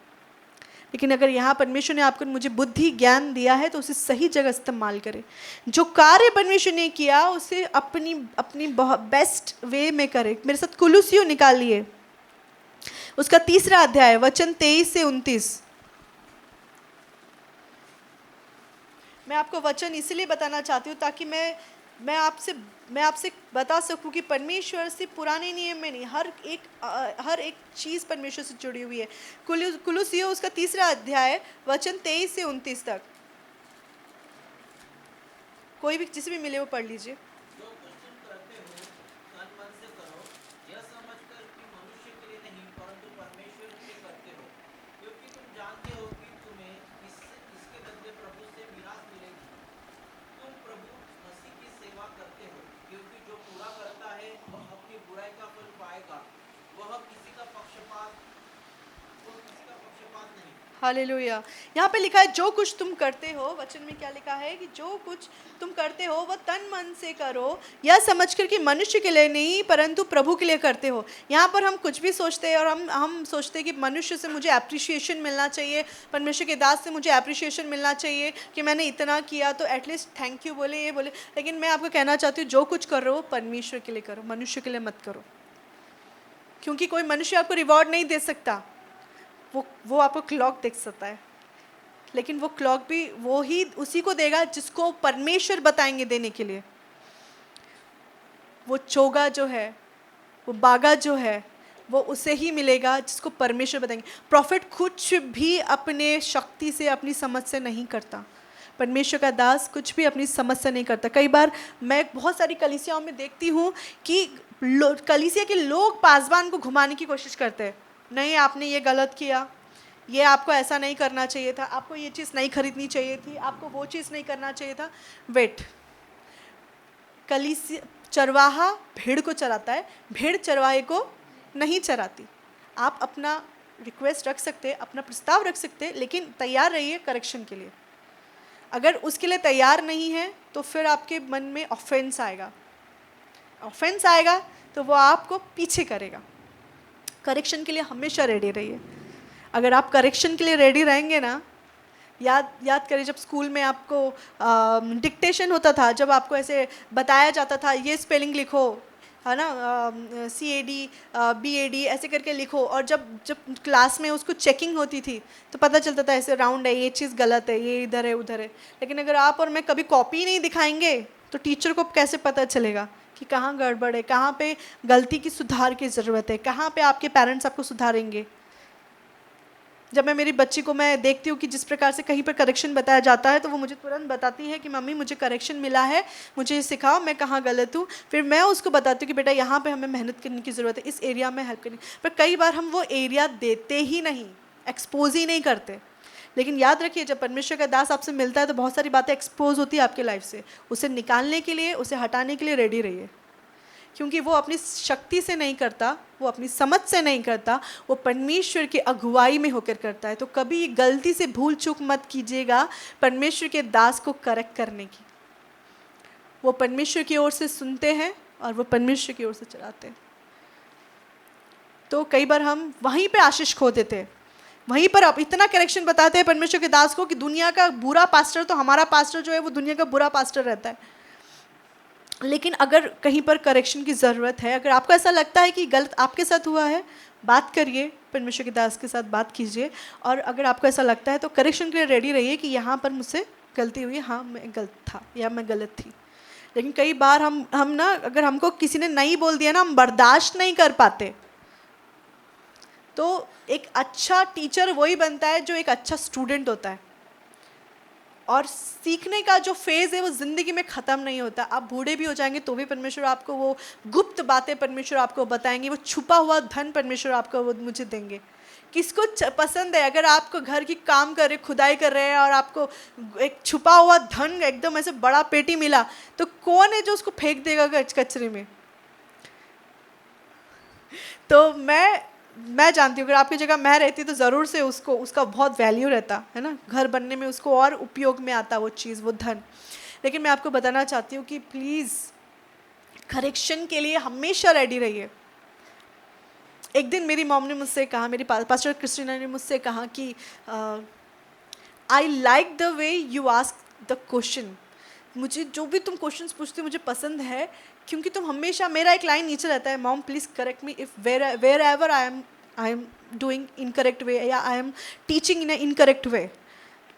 लेकिन अगर यहाँ परमेश्वर ने आपको मुझे बुद्धि ज्ञान दिया है तो उसे सही जगह इस्तेमाल करें। जो कार्य परमेश्वर ने किया उसे अपनी अपनी बहुत बेस्ट वे में करें। मेरे साथ कुलुसियों निकालिए उसका 3रा अध्याय वचन 23 से 29। मैं आपको वचन इसलिए बताना चाहती हूँ ताकि मैं आपसे बता सकूँ कि परमेश्वर से पुराने नियम में नहीं, हर एक चीज़ परमेश्वर से जुड़ी हुई है। कुलुसियों उसका 3रा अध्याय वचन 23 से 29 तक। कोई भी जिसे भी मिले वो पढ़ लीजिए। हालेलुया। यहाँ पे लिखा है जो कुछ तुम करते हो, वचन में क्या लिखा है कि जो कुछ तुम करते हो वह तन मन से करो, यह समझकर कि मनुष्य के लिए नहीं परंतु प्रभु के लिए करते हो। यहाँ पर हम कुछ भी सोचते हैं और हम सोचते हैं कि मनुष्य से मुझे अप्रिशिएशन मिलना चाहिए, परमेश्वर के दास से मुझे अप्रिशिएशन मिलना चाहिए कि मैंने इतना किया तो एटलीस्ट थैंक यू बोले, ये बोले। लेकिन मैं आपको कहना चाहती हूँ जो कुछ कर रहे हो परमेश्वर के लिए करो, मनुष्य के लिए मत करो। क्योंकि कोई मनुष्य आपको रिवॉर्ड नहीं दे सकता। वो आपको क्लॉक देख सकता है, लेकिन वो क्लॉक भी वो ही उसी को देगा जिसको परमेश्वर बताएंगे देने के लिए। वो चोगा जो है, वो बागा जो है, वो उसे ही मिलेगा जिसको परमेश्वर बताएंगे। प्रॉफिट कुछ भी अपने शक्ति से अपनी समझ से नहीं करता। परमेश्वर का दास कुछ भी अपनी समझ से नहीं करता। कई बार मैं बहुत सारी कलीसियाओं में देखती हूँ कि कलीसिया के लोग पासबान को घुमाने की कोशिश करते हैं। नहीं, आपने ये गलत किया, ये आपको ऐसा नहीं करना चाहिए था, आपको ये चीज़ नहीं खरीदनी चाहिए थी, आपको वो चीज़ नहीं करना चाहिए था। वेट, कलीसिया चरवाहा भेड़ को चराता है, भेड़ चरवाहे को नहीं चराती। आप अपना रिक्वेस्ट रख सकते हैं, अपना प्रस्ताव रख सकते हैं, लेकिन तैयार रहिए करेक्शन के लिए। अगर उसके लिए तैयार नहीं है तो फिर आपके मन में ऑफेंस आएगा तो वो आपको पीछे करेगा। करेक्शन के लिए हमेशा रेडी रहिए। अगर आप करेक्शन के लिए रेडी रहेंगे ना, याद करिए जब स्कूल में आपको डिक्टेशन होता था, जब आपको ऐसे बताया जाता था ये स्पेलिंग लिखो, है ना, CAD BAD ऐसे करके लिखो, और जब क्लास में उसको चेकिंग होती थी तो पता चलता था ऐसे राउंड है, ये चीज़ गलत है, ये इधर है उधर है। लेकिन अगर आप और मैं कभी कॉपी नहीं दिखाएंगे तो टीचर को कैसे पता चलेगा कि कहाँ गड़बड़ है, कहाँ पे गलती की सुधार की ज़रूरत है, कहाँ पे आपके पेरेंट्स आपको सुधारेंगे। जब मैं मेरी बच्ची को मैं देखती हूँ कि जिस प्रकार से कहीं पर करेक्शन बताया जाता है तो वो मुझे तुरंत बताती है कि मम्मी मुझे करेक्शन मिला है, मुझे सिखाओ मैं कहाँ गलत हूँ। फिर मैं उसको बताती हूँ कि बेटा यहाँ पे हमें मेहनत करने की ज़रूरत है, इस एरिया में हेल्प करनी। पर कई बार हम वो एरिया देते ही नहीं, एक्सपोज ही नहीं करते। लेकिन याद रखिए जब परमेश्वर का दास आपसे मिलता है तो बहुत सारी बातें एक्सपोज होती है आपके लाइफ से। उसे निकालने के लिए, उसे हटाने के लिए रेडी रहिए, क्योंकि वो अपनी शक्ति से नहीं करता, वो अपनी समझ से नहीं करता, वो परमेश्वर की अगुवाई में होकर करता है। तो कभी गलती से भूल चूक मत कीजिएगा परमेश्वर के दास को करेक्ट करने की। वो परमेश्वर की ओर से सुनते हैं और वो परमेश्वर की ओर से चलाते हैं। तो कई बार हम वहीं पे आशीष खो देते हैं, वहीं पर आप इतना करेक्शन बताते हैं परमेश्वर के दास को कि दुनिया का बुरा पास्टर, तो हमारा पास्टर जो है वो दुनिया का बुरा पास्टर रहता है। लेकिन अगर कहीं पर करेक्शन की ज़रूरत है, अगर आपको ऐसा लगता है कि गलत आपके साथ हुआ है, बात करिए, परमेश्वर के दास के साथ बात कीजिए। और अगर आपको ऐसा लगता है तो करेक्शन के लिए रेडी रहिए कि यहाँ पर मुझसे गलती हुई, हाँ मैं गलत था या मैं गलत थी। लेकिन कई बार हम ना, अगर हमको किसी ने नहीं बोल दिया ना, हम बर्दाश्त नहीं कर पाते। तो एक अच्छा टीचर वही बनता है जो एक अच्छा स्टूडेंट होता है। और सीखने का जो फेज़ है वो ज़िंदगी में ख़त्म नहीं होता। आप बूढ़े भी हो जाएंगे तो भी परमेश्वर आपको वो गुप्त बातें परमेश्वर आपको बताएंगे, वो छुपा हुआ धन परमेश्वर आपको वो मुझे देंगे। किसको पसंद है, अगर आपको घर की काम कर रहे, खुदाई कर रहे हैं और आपको एक छुपा हुआ धन एकदम ऐसे बड़ा पेटी मिला, तो कौन है जो उसको फेंक देगा कचरे में? तो मैं जानती हूँ, अगर आपकी जगह मैं रहती तो ज़रूर से उसका बहुत वैल्यू रहता है ना, घर बनने में उसको और उपयोग में आता वो चीज़, वो धन। लेकिन मैं आपको बताना चाहती हूँ कि प्लीज़ करेक्शन के लिए हमेशा रेडी रहिए। एक दिन मेरी मॉम ने मुझसे कहा, मेरी पास्टर क्रिस्टीना ने मुझसे कहा कि I like the way you ask the question. मुझे जो भी तुम क्वेश्चंस पूछते हो मुझे पसंद है, क्योंकि तुम हमेशा, मेरा एक लाइन नीचे रहता है, mom please correct me if wherever I am doing incorrect way या I am teaching in a incorrect way,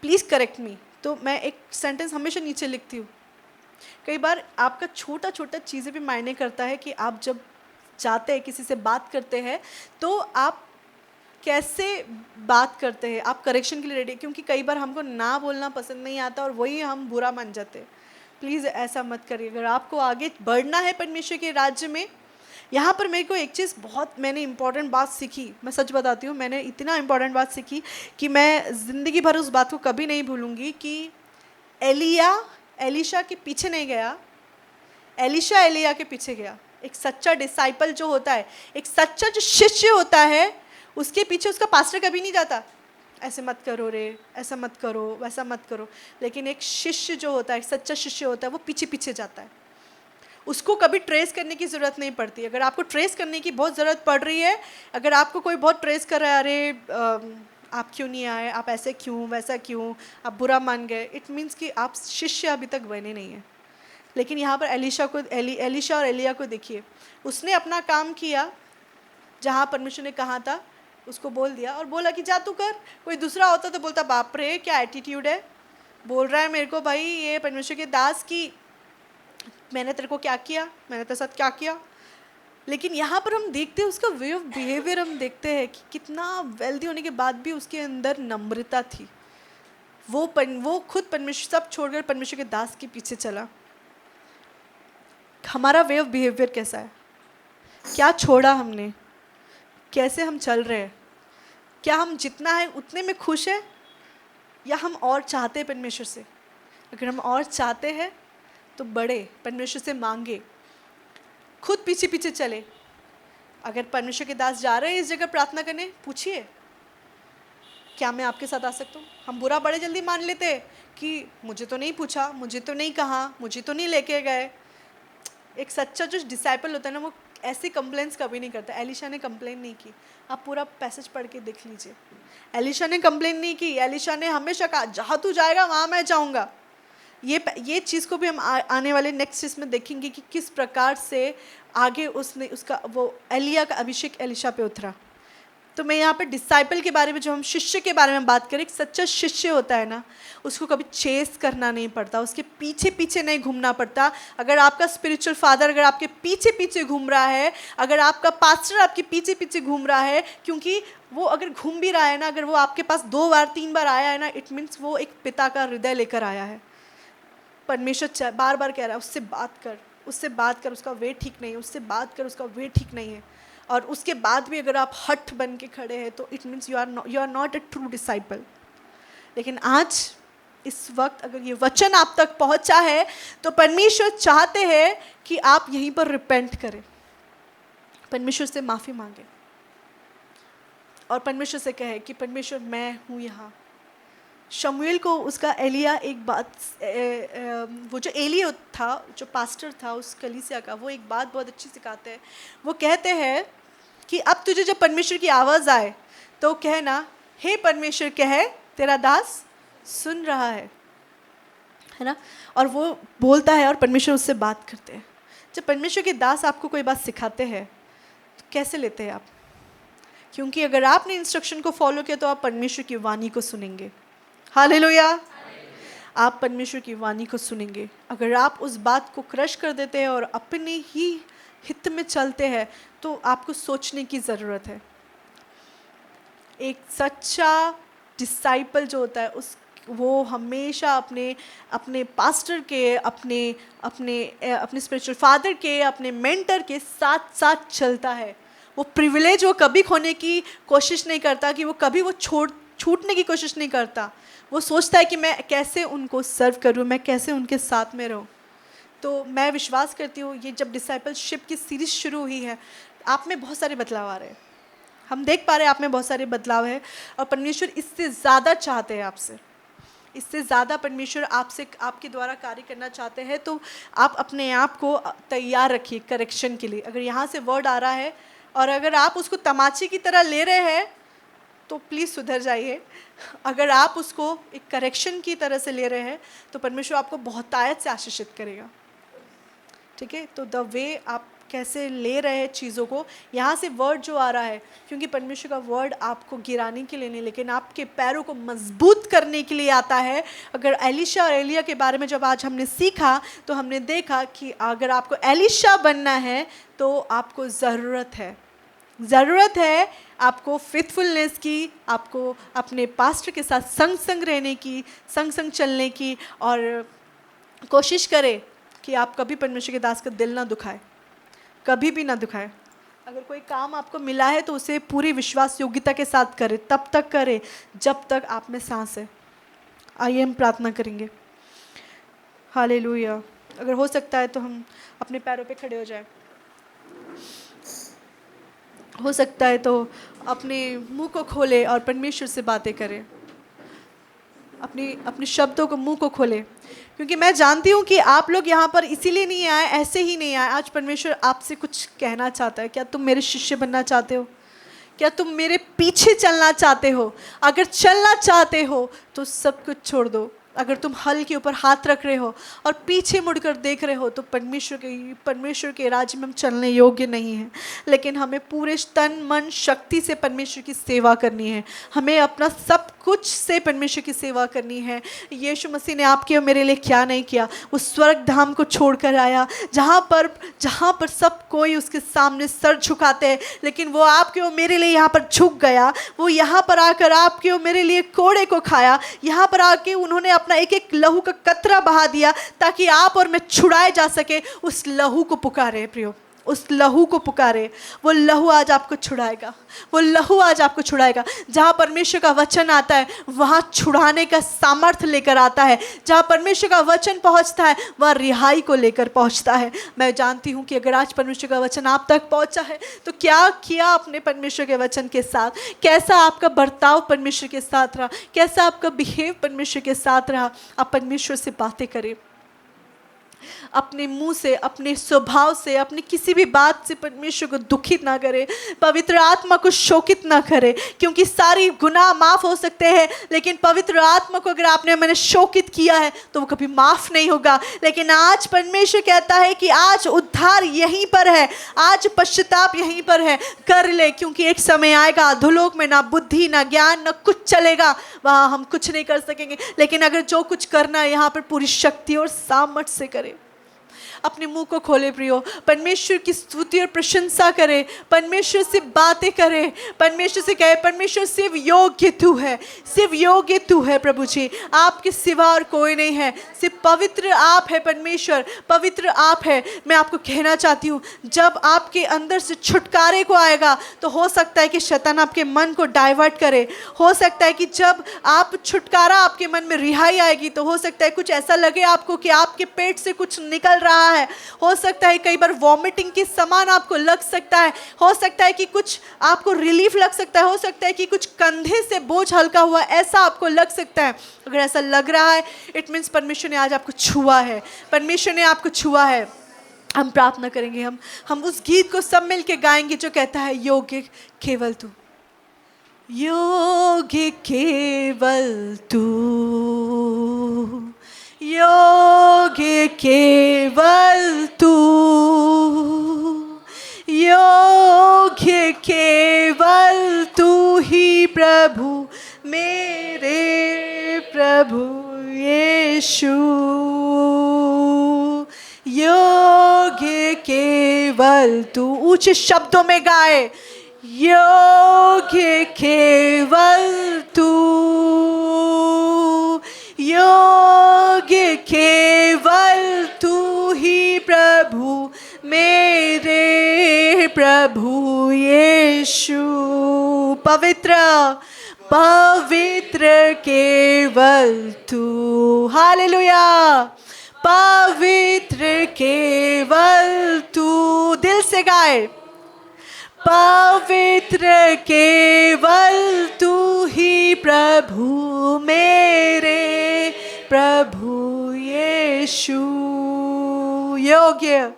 please correct me. तो मैं एक सेंटेंस हमेशा नीचे लिखती हूँ। कई बार आपका छोटा छोटा चीज़ें भी मायने करता है कि आप जब जाते हैं किसी से बात करते हैं तो आप कैसे बात करते हैं, आप करेक्शन के लिए रेडी। क्योंकि कई बार हमको ना बोलना पसंद नहीं आता और वही हम बुरा मान जाते हैं। प्लीज़ ऐसा मत करिए। अगर आपको आगे बढ़ना है परमेश्वर के राज्य में, यहाँ पर मेरे को एक चीज़ बहुत मैंने इंपॉर्टेंट बात सीखी, मैं सच बताती हूँ, मैंने इतना इंपॉर्टेंट बात सीखी कि मैं ज़िंदगी भर उस बात को कभी नहीं भूलूँगी कि एलिशा के पीछे नहीं गया, एलिशा एलिया के पीछे गया। एक सच्चा डिसाइपल जो होता है, एक सच्चा जो शिष्य होता है, उसके पीछे उसका पास्टर कभी नहीं जाता, ऐसे मत करो रे, ऐसा मत करो, वैसा मत करो। लेकिन एक शिष्य जो होता है, एक सच्चा शिष्य होता है, वो पीछे पीछे जाता है, उसको कभी ट्रेस करने की ज़रूरत नहीं पड़ती। अगर आपको ट्रेस करने की बहुत ज़रूरत पड़ रही है, अगर आपको कोई बहुत ट्रेस कर रहा है, अरे आप क्यों नहीं आए, आप ऐसे क्यों, वैसा क्यों, आप बुरा मान गए, इट मीन्स कि आप शिष्य अभी तक बने नहीं हैं। लेकिन यहाँ पर एलिशा और एलिया को देखिए, उसने अपना काम किया, जहाँ परमेश्वर ने कहा था उसको बोल दिया और बोला कि जा तू कर। कोई दूसरा होता तो बोलता बाप रे क्या एटीट्यूड है, बोल रहा है मेरे को भाई ये परमेश्वर के दास की, मैंने तेरे को क्या किया, मैंने तेरे साथ क्या किया। लेकिन यहाँ पर हम देखते हैं उसका वे ऑफ बिहेवियर, हम देखते हैं कि कितना वेल्दी होने के बाद भी उसके अंदर नम्रता थी। वो खुद परमेश्वर सब छोड़कर परमेश्वर के दास के पीछे चला। हमारा वे ऑफ बिहेवियर कैसा है, क्या छोड़ा हमने, कैसे हम चल रहे हैं, क्या हम जितना है उतने में खुश है या हम और चाहते हैं परमेश्वर से? अगर हम और चाहते हैं तो बड़े परमेश्वर से मांगे, खुद पीछे पीछे चले। अगर परमेश्वर के दास जा रहे हैं इस जगह प्रार्थना करने, पूछिए क्या मैं आपके साथ आ सकता हूँ। हम बुरा बड़े जल्दी मान लेते हैं कि मुझे तो नहीं पूछा, मुझे तो नहीं कहा, मुझे तो नहीं लेके गए। एक सच्चा जो डिसाइपल होता है ना, वो ऐसी कंप्लेंट्स कभी नहीं करता। एलिशा ने कंप्लेन नहीं की, आप पूरा पैसेज पढ़ के देख लीजिए। एलिशा ने कंप्लेन नहीं की, एलिशा ने हमेशा कहा जहाँ तू जाएगा वहाँ मैं जाऊँगा। ये चीज़ को भी हम आने वाले नेक्स्ट इसमें देखेंगे कि किस प्रकार से आगे उसका वो एलिया का अभिषेक एलिशा पे उतरा। तो मैं यहाँ पे डिसाइपल के बारे में, जो हम शिष्य के बारे में बात करें, एक सच्चा शिष्य होता है ना, उसको कभी चेस करना नहीं पड़ता, उसके पीछे पीछे नहीं घूमना पड़ता। अगर आपका स्पिरिचुअल फादर अगर आपके पीछे पीछे घूम रहा है, अगर आपका पास्टर आपके पीछे पीछे घूम रहा है, क्योंकि वो अगर घूम भी रहा है ना, अगर वो आपके पास 2 बार 3 बार आया है ना, इट मीन्स वो एक पिता का हृदय लेकर आया है। परमेश्वर बार बार कह रहा है उससे बात कर, उससे बात कर, उसका वे ठीक नहीं है, उससे बात कर, उसका वे ठीक नहीं है। और उसके बाद भी अगर आप हठ बन के खड़े हैं तो it means you are not a true disciple. लेकिन आज इस वक्त अगर ये वचन आप तक पहुंचा है तो परमेश्वर चाहते हैं कि आप यहीं पर रिपेंट करें, परमेश्वर से माफ़ी मांगे और परमेश्वर से कहे कि परमेश्वर मैं हूँ यहाँ। शमूएल को उसका एलिया एक बात, वो जो एलिया था, जो पास्टर था उस कलीसिया का, वो एक बात बहुत अच्छी सिखाते हैं। वो कहते हैं कि अब तुझे जब परमेश्वर की आवाज़ आए तो कहना, हे परमेश्वर कहे तेरा दास सुन रहा है ना। और वो बोलता है और परमेश्वर उससे बात करते हैं। जब परमेश्वर के दास आपको कोई बात सिखाते हैं तो कैसे लेते हैं आप? क्योंकि अगर आपने इंस्ट्रक्शन को फॉलो किया तो आप परमेश्वर की वाणी को सुनेंगे। हालेलुया, आप परमेश्वर की वाणी को सुनेंगे। अगर आप उस बात को क्रश कर देते हैं और अपने ही हित में चलते हैं तो आपको सोचने की ज़रूरत है। एक सच्चा डिसाइपल जो होता है वो हमेशा अपने पास्टर के, अपने स्पिरिचुअल फादर के, अपने मेंटर के साथ साथ चलता है। वो प्रिविलेज वो कभी खोने की कोशिश नहीं करता, कि वो कभी वो छूटने की कोशिश नहीं करता। वो सोचता है कि मैं कैसे उनको सर्व करूं, मैं कैसे उनके साथ में रहूं। तो मैं विश्वास करती हूँ ये जब डिसाइपलशिप की सीरीज शुरू हुई है, आप में बहुत सारे बदलाव आ रहे हैं। हम देख पा रहे हैं आप में बहुत सारे बदलाव है और परमेश्वर इससे ज़्यादा चाहते हैं आपसे, इससे ज़्यादा परमेश्वर आपसे, आपके द्वारा कार्य करना चाहते हैं। तो आप अपने आप को तैयार रखिए करेक्शन के लिए। अगर यहाँ से वर्ड आ रहा है और अगर आप उसको तमाचे की तरह ले रहे हैं तो प्लीज़ सुधर जाइए। अगर आप उसको एक करेक्शन की तरह से ले रहे हैं तो परमेश्वर आपको बहुतायत से आशीषित करेगा। ठीक है, तो द वे आप कैसे ले रहे हैं चीज़ों को, यहाँ से वर्ड जो आ रहा है, क्योंकि परमेश्वर का वर्ड आपको गिराने के लिए नहीं लेकिन आपके पैरों को मजबूत करने के लिए आता है। अगर एलिशा और एलिया के बारे में जब आज हमने सीखा तो हमने देखा कि अगर आपको एलिशा बनना है तो आपको ज़रूरत है आपको फेथफुलनेस की, आपको अपने पास्टर के साथ संग रहने की, संग चलने की। और कोशिश करें कि आप कभी परमेश्वर के दास का दिल ना दुखाए, कभी भी ना दुखाए। अगर कोई काम आपको मिला है तो उसे पूरी विश्वास योग्यता के साथ करें, तब तक करें जब तक आप में सांस है। आइए हम प्रार्थना करेंगे। हालेलुया। अगर हो सकता है तो हम अपने पैरों पे खड़े हो जाएं। हो सकता है तो अपने मुंह को खोले और परमेश्वर से बातें करें, अपने शब्दों को, मुंह को खोले। क्योंकि मैं जानती हूँ कि आप लोग यहाँ पर इसीलिए नहीं आए, ऐसे ही नहीं आए। आज परमेश्वर आपसे कुछ कहना चाहता है। क्या तुम मेरे शिष्य बनना चाहते हो? क्या तुम मेरे पीछे चलना चाहते हो? अगर चलना चाहते हो तो सब कुछ छोड़ दो। अगर तुम हल के ऊपर हाथ रख रहे हो और पीछे मुड़कर देख रहे हो तो परमेश्वर के राज्य में हम चलने योग्य नहीं हैं। लेकिन हमें पूरे तन मन शक्ति से परमेश्वर की सेवा करनी है। हमें अपना सब कुछ से परमेश्वर की सेवा करनी है। यीशु मसीह ने आपके और मेरे लिए क्या नहीं किया। वो स्वर्ग धाम को छोड़कर आया जहाँ पर सब कोई उसके सामने सर झुकाते हैं, लेकिन वो आपके और मेरे लिए यहाँ पर झुक गया। वो यहाँ पर आकर आपके और मेरे लिए कोड़े को खाया। यहाँ पर आके उन्होंने अपना एक एक लहू का कतरा बहा दिया ताकि आप और मैं छुड़ाए जा सके। उस लहू को पुकारे प्रियो, उस लहू को पुकारे। वो लहू आज आपको छुड़ाएगा, वो लहू आज आपको छुड़ाएगा। जहाँ परमेश्वर का वचन आता है वहाँ छुड़ाने का सामर्थ्य लेकर आता है। जहाँ परमेश्वर का वचन पहुँचता है वहाँ रिहाई को लेकर पहुँचता है। मैं जानती हूँ कि अगर आज परमेश्वर का वचन आप तक पहुँचा है तो क्या किया आपने परमेश्वर के वचन के साथ, कैसा आपका बर्ताव परमेश्वर के साथ रहा, कैसा आपका बिहेव परमेश्वर के साथ रहा। आप परमेश्वर से बातें करें, अपने मुंह से, अपने स्वभाव से, अपनी किसी भी बात से परमेश्वर को दुखित ना करें, पवित्र आत्मा को शोकित ना करें। क्योंकि सारी गुनाह माफ़ हो सकते हैं लेकिन पवित्र आत्मा को अगर मैंने शोकित किया है तो वो कभी माफ़ नहीं होगा। लेकिन आज परमेश्वर कहता है कि आज उद्धार यहीं पर है, आज पश्चाताप यहीं पर है, कर ले। क्योंकि एक समय आएगा अधोलोक में ना बुद्धि ना ज्ञान ना कुछ चलेगा, वहाँ हम कुछ नहीं कर सकेंगे। लेकिन अगर जो कुछ करना है यहाँ पर पूरी शक्ति और सामर्थ्य से करें। अपने मुंह को खोले प्रियो, परमेश्वर की स्तुति और प्रशंसा करे, परमेश्वर से बातें करे, परमेश्वर से कहे परमेश्वर सिर्फ योग्य तू है, सिर्फ योग्य तू है प्रभु जी, आपके सिवा और कोई नहीं है, सिर्फ पवित्र आप है परमेश्वर, पवित्र आप है। मैं आपको कहना चाहती हूँ जब आपके अंदर से छुटकारे को आएगा तो हो सकता है कि शैतान आपके मन को डाइवर्ट करे, हो सकता है कि जब आप छुटकारा आपके मन में रिहाई आएगी तो हो सकता है कुछ ऐसा लगे आपको कि आपके पेट से कुछ निकल रहा है, हो सकता है कई बार वॉमिटिंग के समान आपको लग सकता है, हो सकता है कि कुछ आपको रिलीफ लग सकता है, हो सकता है कि कुछ कंधे से बोझ हल्का हुआ ऐसा आपको लग सकता है। अगर ऐसा लग रहा है इट मीन्स परमेश्वर ने आज आपको छुआ है, परमेश्वर ने आपको छुआ है। हम प्रार्थना करेंगे, हम उस गीत को सब मिल के गाएंगे जो कहता है योग्य केवल तू, योग्य केवल तू, योग्य केवल तू, योग्य केवल तू ही प्रभु मेरे प्रभु यीशु, योग्य केवल तू। ऊंचे शब्दों में गाए, योग्य केवल तू, योग्य केवल तू ही प्रभु मेरे प्रभु यीशु, पवित्र पवित्र केवल तू, हालेलुया, पवित्र केवल तू। दिल से गाए, पवित्र केवल तू ही प्रभु मेरे प्रभु यीशु, योग्य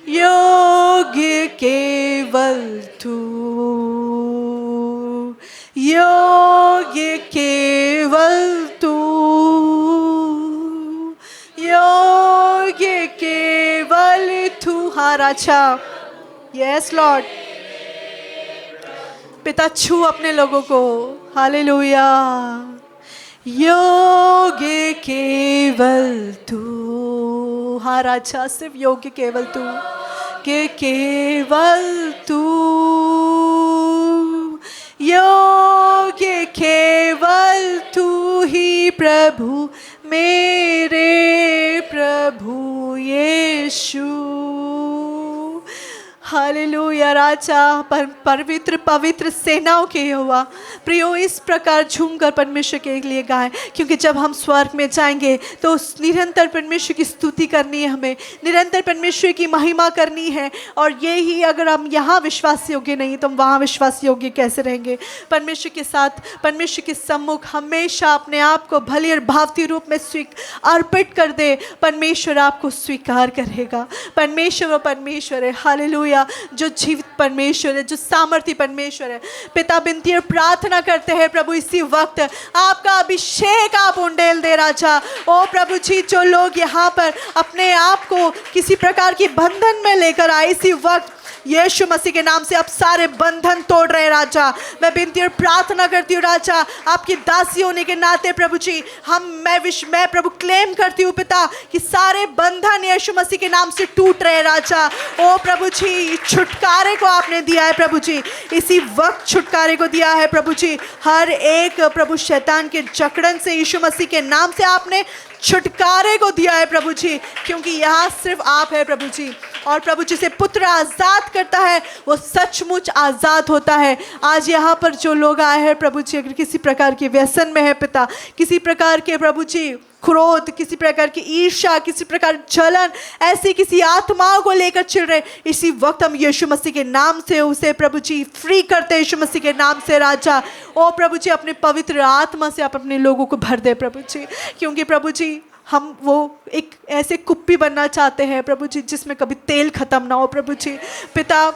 योग्य केवल तू, योग्य केवल तू, योग्य केवल तू। हाँ राजा, यस लॉर्ड, पिता छू अपने लोगों को, हालेलुया, योग्य केवल तू। हाँ राजा, सिर्फ योग्य केवल तू, के केवल तू, योग्य केवल तू ही प्रभु मेरे प्रभु यीशु, हालेलुया राजा, पवित्र पवित्र सेनाओं के यहोवा, प्रियो इस प्रकार झूमकर परमेश्वर के लिए गाएं, क्योंकि जब हम स्वर्ग में जाएंगे तो निरंतर परमेश्वर की स्तुति करनी है, हमें निरंतर परमेश्वर की महिमा करनी है। और ये ही अगर हम यहाँ विश्वास योग्य नहीं तो हम वहाँ विश्वास योग्य कैसे रहेंगे? परमेश्वर के साथ, परमेश्वर के सम्मुख हमेशा अपने आप को भली और भावती रूप में अर्पित कर दे, परमेश्वर आपको स्वीकार करेगा। परमेश्वर वो परमेश्वर है, हालेलुया, जो जीवित परमेश्वर है, जो सामर्थी परमेश्वर है। पिता विनती और प्रार्थना करते हैं प्रभु इसी वक्त आपका अभिषेक आप उंडेल दे राजा। ओ प्रभु जी, जो लोग यहाँ पर अपने आप को किसी प्रकार की बंधन में लेकर आए, इसी वक्त यीशु मसीह के नाम से आप सारे बंधन तोड़ रहे राजा। मैं विनती और प्रार्थना करती हूँ राजा, आपकी दासी होने के नाते प्रभु जी, मैं प्रभु क्लेम करती हूँ पिता कि सारे बंधन यीशु मसीह के नाम से टूट रहे राजा। ओ प्रभु जी, छुटकारे को आपने दिया है प्रभु जी, इसी वक्त छुटकारे को दिया है प्रभु जी। हर एक प्रभु शैतान के जकड़न से यीशु मसीह के नाम से आपने छुटकारे को दिया है प्रभु जी, क्योंकि यहाँ सिर्फ आप है प्रभु जी। और प्रभु जी से पुत्र आज़ाद करता है वो सचमुच आज़ाद होता है। आज यहाँ पर जो लोग आए हैं प्रभु जी, अगर किसी प्रकार के व्यसन में है पिता, किसी प्रकार के प्रभु जी क्रोध, किसी प्रकार की ईर्ष्या, किसी प्रकार जलन, ऐसी किसी आत्माओं को लेकर चिढ़ रहे, इसी वक्त हम यीशु मसीह के नाम से उसे प्रभु जी फ्री करते हैं, यीशु मसीह के नाम से राजा। ओ प्रभु जी, अपने पवित्र आत्मा से आप अपने लोगों को भर दे प्रभु जी, क्योंकि प्रभु जी हम वो एक ऐसे कुप्पी बनना चाहते हैं प्रभु जी जिसमें कभी तेल खत्म ना हो प्रभु जी। पिता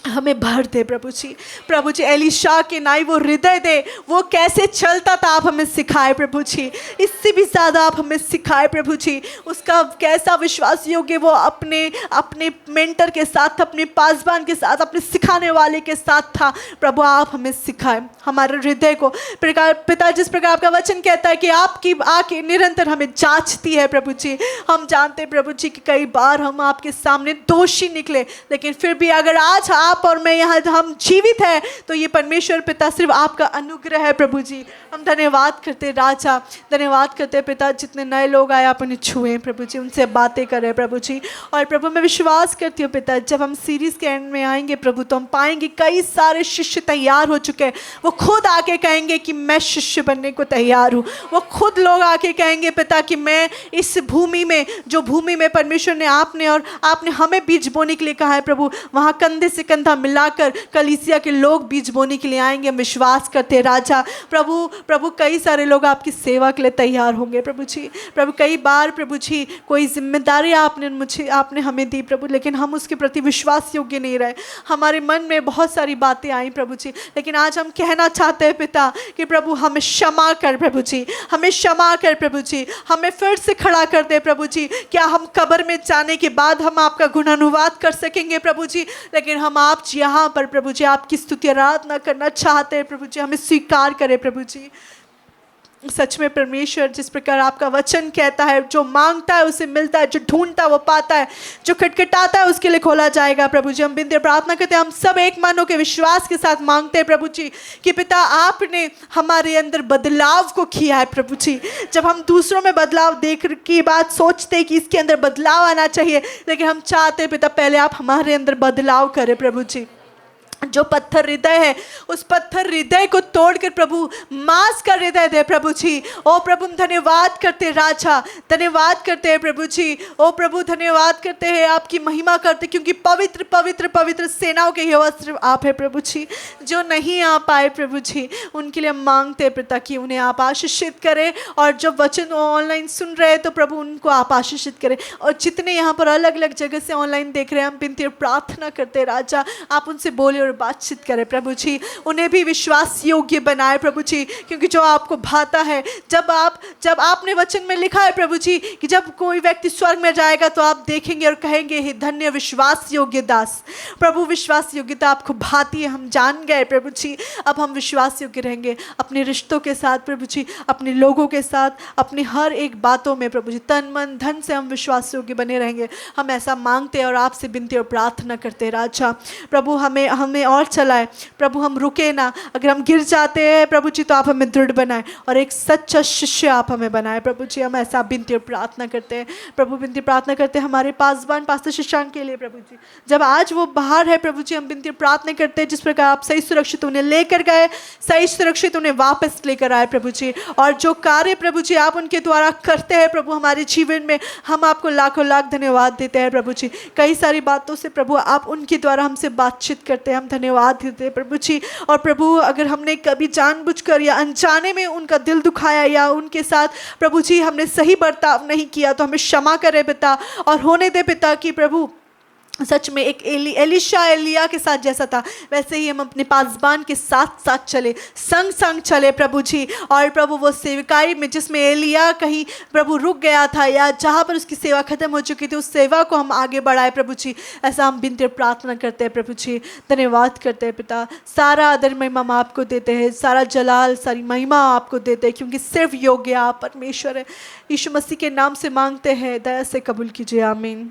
हमें भर दे प्रभु जी एलिशा के नाई वो हृदय दे, वो कैसे चलता था आप हमें सिखाए प्रभु जी, इससे भी ज़्यादा आप हमें सिखाए प्रभु जी, उसका कैसा विश्वास योग्य वो अपने अपने मेंटर के साथ, अपने पासबान के साथ, अपने सिखाने वाले के साथ था। प्रभु आप हमें सिखाए हमारे हृदय को पिता, जिस प्रकार आपका वचन कहता है कि आपकी आंखें निरंतर हमें जांचती है प्रभु जी। हम जानते हैं प्रभु जी कि कई बार हम आपके सामने दोषी निकले, लेकिन फिर भी अगर आज आप और मैं यहाँ हम जीवित है तो ये परमेश्वर पिता सिर्फ आपका अनुग्रह है प्रभु जी। हम धन्यवाद करते राजा, धन्यवाद करते पिता, जितने नए लोग आए आप उन्हें छुए प्रभु जी, उनसे बातें करें प्रभु जी। और प्रभु मैं विश्वास करती हूँ पिता, जब हम सीरीज के एंड में आएंगे प्रभु तो हम पाएंगे कई सारे शिष्य तैयार हो चुके हैं। वो खुद आके कहेंगे कि मैं शिष्य बनने को तैयार हूँ। वो खुद लोग आके कहेंगे पिता कि मैं इस भूमि में, जो भूमि में परमेश्वर ने आपने हमें बीज बोने के लिए कहा है प्रभु, वहाँ कंधे से कंधा मिलाकर कलीसिया के लोग बीज बोने के लिए आएंगे। हम विश्वास करते हैं राजा। प्रभु कई सारे लोग आपकी सेवा के लिए तैयार होंगे प्रभु जी। प्रभु कई बार प्रभु जी कोई जिम्मेदारी आपने हमें दी प्रभु, लेकिन हम उसके प्रति विश्वास योग्य नहीं रहे। हमारे मन में बहुत सारी बातें आई प्रभु जी, लेकिन आज हम कहना चाहते हैं पिता कि प्रभु हमें क्षमा कर प्रभु जी, हमें क्षमा कर प्रभु जी, हमें फिर से खड़ा कर दे प्रभु जी। क्या हम कब्र में जाने के बाद हम आपका गुणानुवाद कर सकेंगे प्रभु जी, लेकिन हम आप यहाँ पर प्रभु जी आपकी स्तुति आराधना करना चाहते हैं प्रभु जी। हमें स्वीकार करें प्रभु जी। सच में परमेश्वर, जिस प्रकार आपका वचन कहता है, जो मांगता है उसे मिलता है, जो ढूंढता है वो पाता है, जो खटखटाता है उसके लिए खोला जाएगा प्रभु जी। हम बिनती प्रार्थना करते हैं, हम सब एक मन होकर विश्वास के साथ मांगते हैं प्रभु जी कि पिता आपने हमारे अंदर बदलाव को किया है प्रभु जी। जब हम दूसरों में बदलाव देख की बात सोचते हैं कि इसके अंदर बदलाव आना चाहिए, लेकिन हम चाहते हैं पिता पहले आप हमारे अंदर बदलाव करें प्रभु जी। जो पत्थर हृदय है उस पत्थर हृदय को तोड़कर प्रभु मांस का हृदय दे प्रभु जी। ओ प्रभु धन्यवाद करते राजा, धन्यवाद करते हैं प्रभु जी। ओ प्रभु धन्यवाद करते हैं, आपकी महिमा करते, क्योंकि पवित्र पवित्र पवित्र सेनाओं के यहोवा सिर्फ आप है प्रभु जी। जो नहीं आ पाए प्रभु जी उनके लिए मांगते हैं पिता कि उन्हें आप आशीषित करें, और जो वचन ऑनलाइन सुन रहे हैं तो प्रभु उनको आप आशीषित करें, और जितने यहाँ पर अलग अलग जगह से ऑनलाइन देख रहे हैं हम बिनती प्रार्थना करते हैं राजा आप उनसे बोले बातचीत करें प्रभु जी। उन्हें भी विश्वास योग्य बनाए प्रभु जी, क्योंकि जो आपको भाता है, जब आपने वचन में लिखा है प्रभु जी कि जब कोई व्यक्ति स्वर्ग में जाएगा तो आप देखेंगे और कहेंगे हे धन्य विश्वास योग्य दास। प्रभु विश्वास योग्यता आपको भाती है, हम जान गए प्रभु जी। अब हम विश्वास योग्य रहेंगे अपने रिश्तों के साथ प्रभु जी, अपने लोगों के साथ, अपनी हर एक बातों में प्रभु जी तन मन धन से हम विश्वास योग्य बने रहेंगे। हम ऐसा मांगते हैं और आपसे विनती और प्रार्थना करते हैं राजा। प्रभु हमें और चलाए प्रभु, हम रुके ना। अगर हम गिर जाते हैं प्रभु जी तो आप हमें दृढ़ बनाए और एक सच्चा शिष्य आप हमें बनाए प्रभु जी। हम ऐसा विनती और प्रार्थना करते हैं प्रभु, विनती प्रार्थना करते हैं हमारे पासवान पास्टर शशांक के लिए प्रभु जी। जब आज वो बाहर है प्रभु जी, हम विनती प्रार्थना करते हैं जिस प्रकार आप सही सुरक्षित उन्हें लेकर गए, सही सुरक्षित उन्हें वापस लेकर आए प्रभु जी। और जो कार्य प्रभु जी आप उनके द्वारा करते हैं प्रभु हमारे जीवन में, हम आपको लाखों लाख धन्यवाद देते हैं प्रभु जी। कई सारी बातों से प्रभु आप उनके द्वारा हमसे बातचीत करते हैं, हम धन्यवाद देते हैं प्रभु जी। और प्रभु अगर हमने कभी जानबूझकर या अनजाने में उनका दिल दुखाया या उनके साथ प्रभु जी हमने सही बर्ताव नहीं किया तो हमें क्षमा करे पिता, और होने दे पिता कि प्रभु सच में एक एलिशा एलिया के साथ जैसा था वैसे ही हम अपने पासबान के साथ साथ चले, संग संग चले प्रभु जी। और प्रभु वो सेवकाई में जिसमें एलिया कहीं प्रभु रुक गया था या जहाँ पर उसकी सेवा खत्म हो चुकी थी, उस सेवा को हम आगे बढ़ाए प्रभु जी। ऐसा हम विनती प्रार्थना करते हैं प्रभु जी। धन्यवाद करते हैं पिता, सारा आदर महिमा हम आपको देते हैं, सारा जलाल सारी महिमा आपको देते हैं, क्योंकि सिर्फ योग्य आप परमेश्वर है। यीशु मसीह के नाम से मांगते हैं, दया से कबूल कीजिए, आमीन।